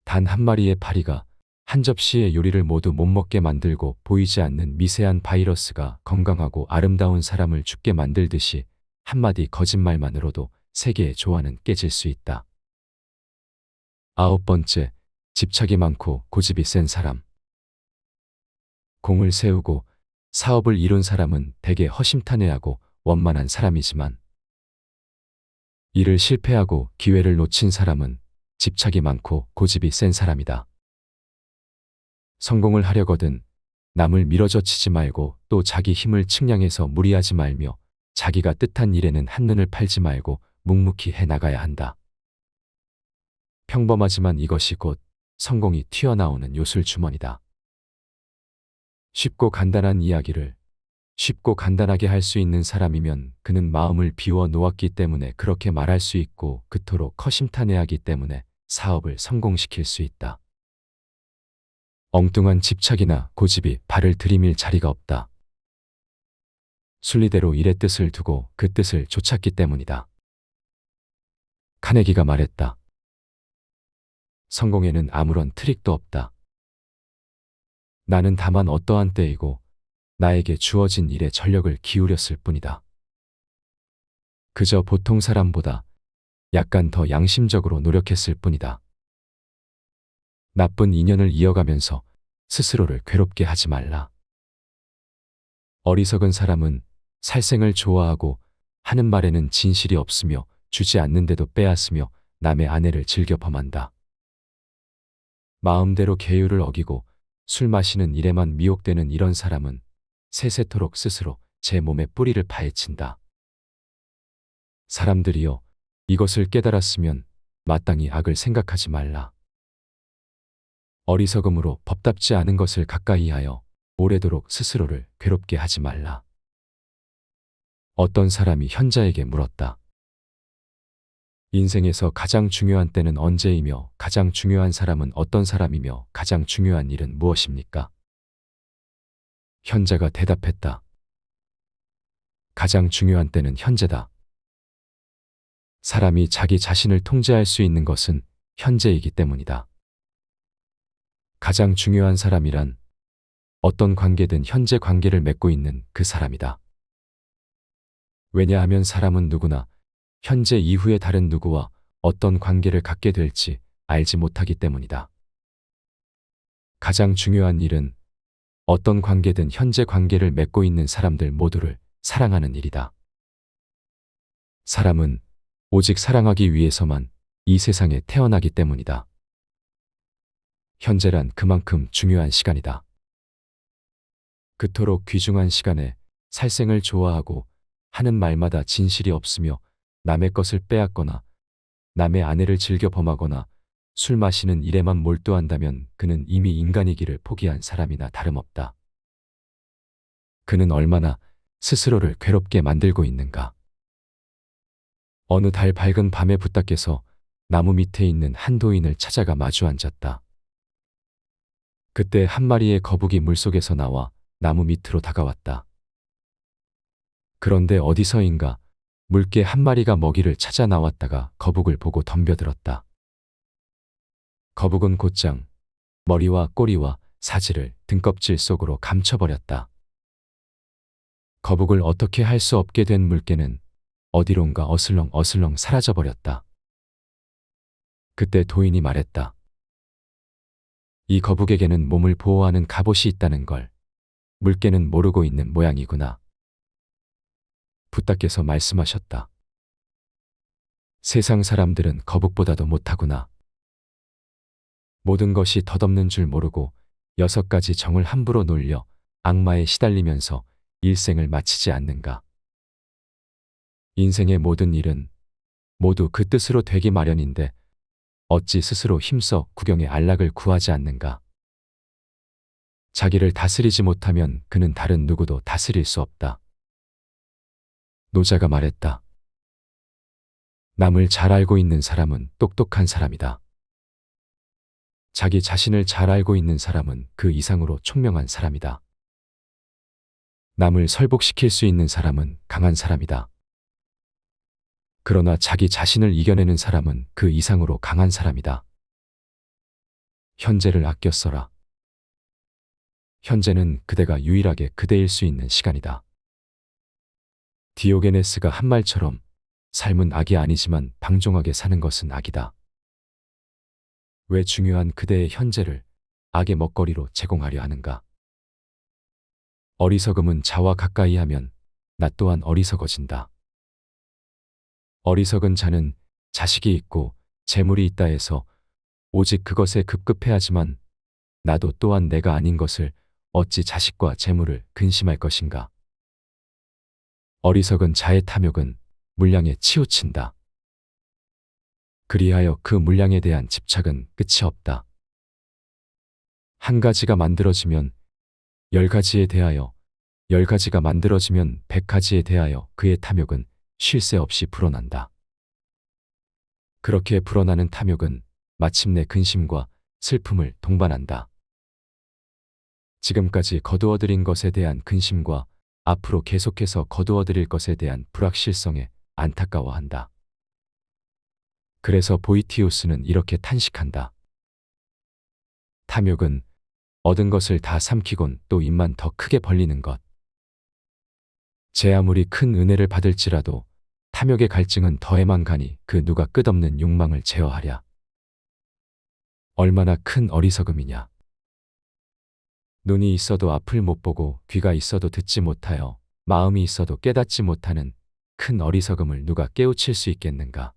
단 한 마리의 파리가 한 접시의 요리를 모두 못 먹게 만들고 보이지 않는 미세한 바이러스가 건강하고 아름다운 사람을 죽게 만들듯이 한마디 거짓말만으로도 세계의 조화는 깨질 수 있다. 9번째, 집착이 많고 고집이 센 사람. 공을 세우고 사업을 이룬 사람은 대개 허심탄회하고 원만한 사람이지만 일을 실패하고 기회를 놓친 사람은 집착이 많고 고집이 센 사람이다. 성공을 하려거든 남을 밀어젖히지 말고 또 자기 힘을 측량해서 무리하지 말며 자기가 뜻한 일에는 한눈을 팔지 말고 묵묵히 해나가야 한다. 평범하지만 이것이 곧 성공이 튀어나오는 요술주머니다. 쉽고 간단한 이야기를 쉽고 간단하게 할 수 있는 사람이면 그는 마음을 비워 놓았기 때문에 그렇게 말할 수 있고 그토록 허심탄회하기 때문에 사업을 성공시킬 수 있다. 엉뚱한 집착이나 고집이 발을 들이밀 자리가 없다. 순리대로 일의 뜻을 두고 그 뜻을 좇았기 때문이다. 카네기가 말했다. 성공에는 아무런 트릭도 없다. 나는 다만 어떠한 때이고 나에게 주어진 일에 전력을 기울였을 뿐이다. 그저 보통 사람보다 약간 더 양심적으로 노력했을 뿐이다. 나쁜 인연을 이어가면서 스스로를 괴롭게 하지 말라. 어리석은 사람은 살생을 좋아하고 하는 말에는 진실이 없으며 주지 않는데도 빼앗으며 남의 아내를 즐겨 범한다. 마음대로 계율을 어기고 술 마시는 일에만 미혹되는 이런 사람은 세세토록 스스로 제 몸에 뿌리를 파헤친다. 사람들이여, 이것을 깨달았으면 마땅히 악을 생각하지 말라. 어리석음으로 법답지 않은 것을 가까이 하여 오래도록 스스로를 괴롭게 하지 말라. 어떤 사람이 현자에게 물었다. 인생에서 가장 중요한 때는 언제이며 가장 중요한 사람은 어떤 사람이며 가장 중요한 일은 무엇입니까? 현자가 대답했다. 가장 중요한 때는 현재다. 사람이 자기 자신을 통제할 수 있는 것은 현재이기 때문이다. 가장 중요한 사람이란 어떤 관계든 현재 관계를 맺고 있는 그 사람이다. 왜냐하면 사람은 누구나 현재 이후에 다른 누구와 어떤 관계를 갖게 될지 알지 못하기 때문이다. 가장 중요한 일은 어떤 관계든 현재 관계를 맺고 있는 사람들 모두를 사랑하는 일이다. 사람은 오직 사랑하기 위해서만 이 세상에 태어나기 때문이다. 현재란 그만큼 중요한 시간이다. 그토록 귀중한 시간에 살생을 좋아하고 하는 말마다 진실이 없으며 남의 것을 빼앗거나 남의 아내를 즐겨 범하거나 술 마시는 일에만 몰두한다면 그는 이미 인간이기를 포기한 사람이나 다름없다. 그는 얼마나 스스로를 괴롭게 만들고 있는가. 어느 달 밝은 밤에 부탁께서 나무 밑에 있는 한 도인을 찾아가 마주 앉았다. 그때 한 마리의 거북이 물속에서 나와 나무 밑으로 다가왔다. 그런데 어디서인가 물개 한 마리가 먹이를 찾아 나왔다가 거북을 보고 덤벼들었다. 거북은 곧장 머리와 꼬리와 사지를 등껍질 속으로 감춰버렸다. 거북을 어떻게 할 수 없게 된 물개는 어디론가 어슬렁 사라져버렸다. 그때 도인이 말했다. 이 거북에게는 몸을 보호하는 갑옷이 있다는 걸 물개는 모르고 있는 모양이구나. 붓다께서 말씀하셨다. 세상 사람들은 거북보다도 못하구나. 모든 것이 덧없는 줄 모르고 6가지 정을 함부로 놀려 악마에 시달리면서 일생을 마치지 않는가. 인생의 모든 일은 모두 그 뜻으로 되기 마련인데 어찌 스스로 힘써 구경의 안락을 구하지 않는가. 자기를 다스리지 못하면 그는 다른 누구도 다스릴 수 없다. 노자가 말했다. 남을 잘 알고 있는 사람은 똑똑한 사람이다. 자기 자신을 잘 알고 있는 사람은 그 이상으로 총명한 사람이다. 남을 설복시킬 수 있는 사람은 강한 사람이다. 그러나 자기 자신을 이겨내는 사람은 그 이상으로 강한 사람이다. 현재를 아껴 써라. 현재는 그대가 유일하게 그대일 수 있는 시간이다. 디오게네스가 한 말처럼 삶은 악이 아니지만 방종하게 사는 것은 악이다. 왜 중요한 그대의 현재를 악의 먹거리로 제공하려 하는가? 어리석음은 자와 가까이 하면 나 또한 어리석어진다. 어리석은 자는 자식이 있고 재물이 있다 해서 오직 그것에 급급해하지만 나도 또한 내가 아닌 것을 어찌 자식과 재물을 근심할 것인가? 어리석은 자의 탐욕은 물량에 치우친다. 그리하여 그 물량에 대한 집착은 끝이 없다. 한 가지가 만들어지면 10가지에 대하여, 10가지가 만들어지면 100가지에 대하여 그의 탐욕은 쉴 새 없이 불어난다. 그렇게 불어나는 탐욕은 마침내 근심과 슬픔을 동반한다. 지금까지 거두어들인 것에 대한 근심과 앞으로 계속해서 거두어들일 것에 대한 불확실성에 안타까워한다. 그래서 보이티우스는 이렇게 탄식한다. 탐욕은 얻은 것을 다 삼키곤 또 입만 더 크게 벌리는 것. 제 아무리 큰 은혜를 받을지라도 탐욕의 갈증은 더해만 가니 그 누가 끝없는 욕망을 제어하랴. 얼마나 큰 어리석음이냐. 눈이 있어도 앞을 못 보고 귀가 있어도 듣지 못하여 마음이 있어도 깨닫지 못하는 큰 어리석음을 누가 깨우칠 수 있겠는가?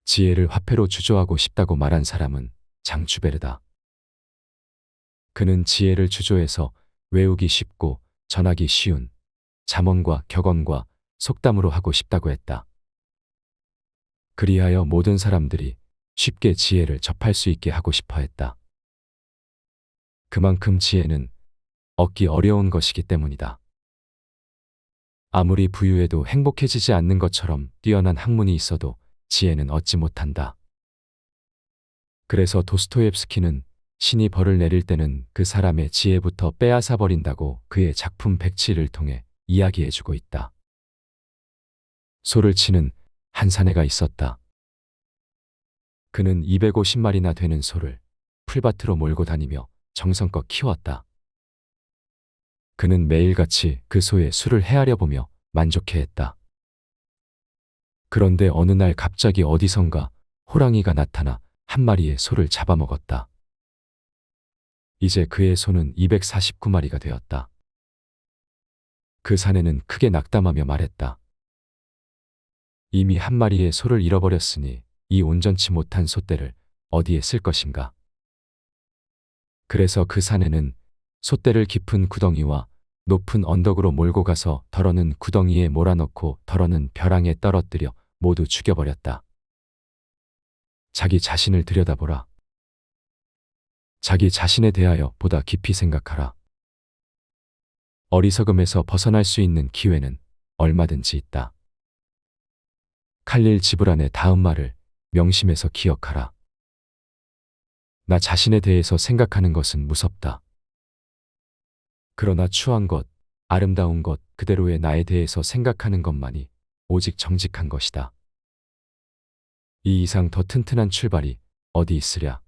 지혜를 화폐로 주조하고 싶다고 말한 사람은 장추베르다. 그는 지혜를 주조해서 외우기 쉽고 전하기 쉬운 잠언과 격언과 속담으로 하고 싶다고 했다. 그리하여 모든 사람들이 쉽게 지혜를 접할 수 있게 하고 싶어 했다. 그만큼 지혜는 얻기 어려운 것이기 때문이다. 아무리 부유해도 행복해지지 않는 것처럼 뛰어난 학문이 있어도 지혜는 얻지 못한다. 그래서 도스토옙스키는 신이 벌을 내릴 때는 그 사람의 지혜부터 빼앗아 버린다고 그의 작품 백치를 통해 이야기해주고 있다. 소를 치는 한 사내가 있었다. 그는 250마리나 되는 소를 풀밭으로 몰고 다니며 정성껏 키웠다. 그는 매일같이 그 소의 수를 헤아려 보며 만족해했다. 그런데 어느 날 갑자기 어디선가 호랑이가 나타나 한 마리의 소를 잡아먹었다. 이제 그의 소는 249마리가 되었다. 그 사내는 크게 낙담하며 말했다. 이미 한 마리의 소를 잃어버렸으니 이 온전치 못한 소떼를 어디에 쓸 것인가? 그래서 그 사내는 소떼를 깊은 구덩이와 높은 언덕으로 몰고 가서 덜어는 구덩이에 몰아넣고 덜어는 벼랑에 떨어뜨려 모두 죽여버렸다. 자기 자신을 들여다보라. 자기 자신에 대하여 보다 깊이 생각하라. 어리석음에서 벗어날 수 있는 기회는 얼마든지 있다. 칼릴 지브란의 다음 말을 명심해서 기억하라. 나 자신에 대해서 생각하는 것은 무섭다. 그러나 추한 것, 아름다운 것 그대로의 나에 대해서 생각하는 것만이 오직 정직한 것이다. 이 이상 더 튼튼한 출발이 어디 있으랴.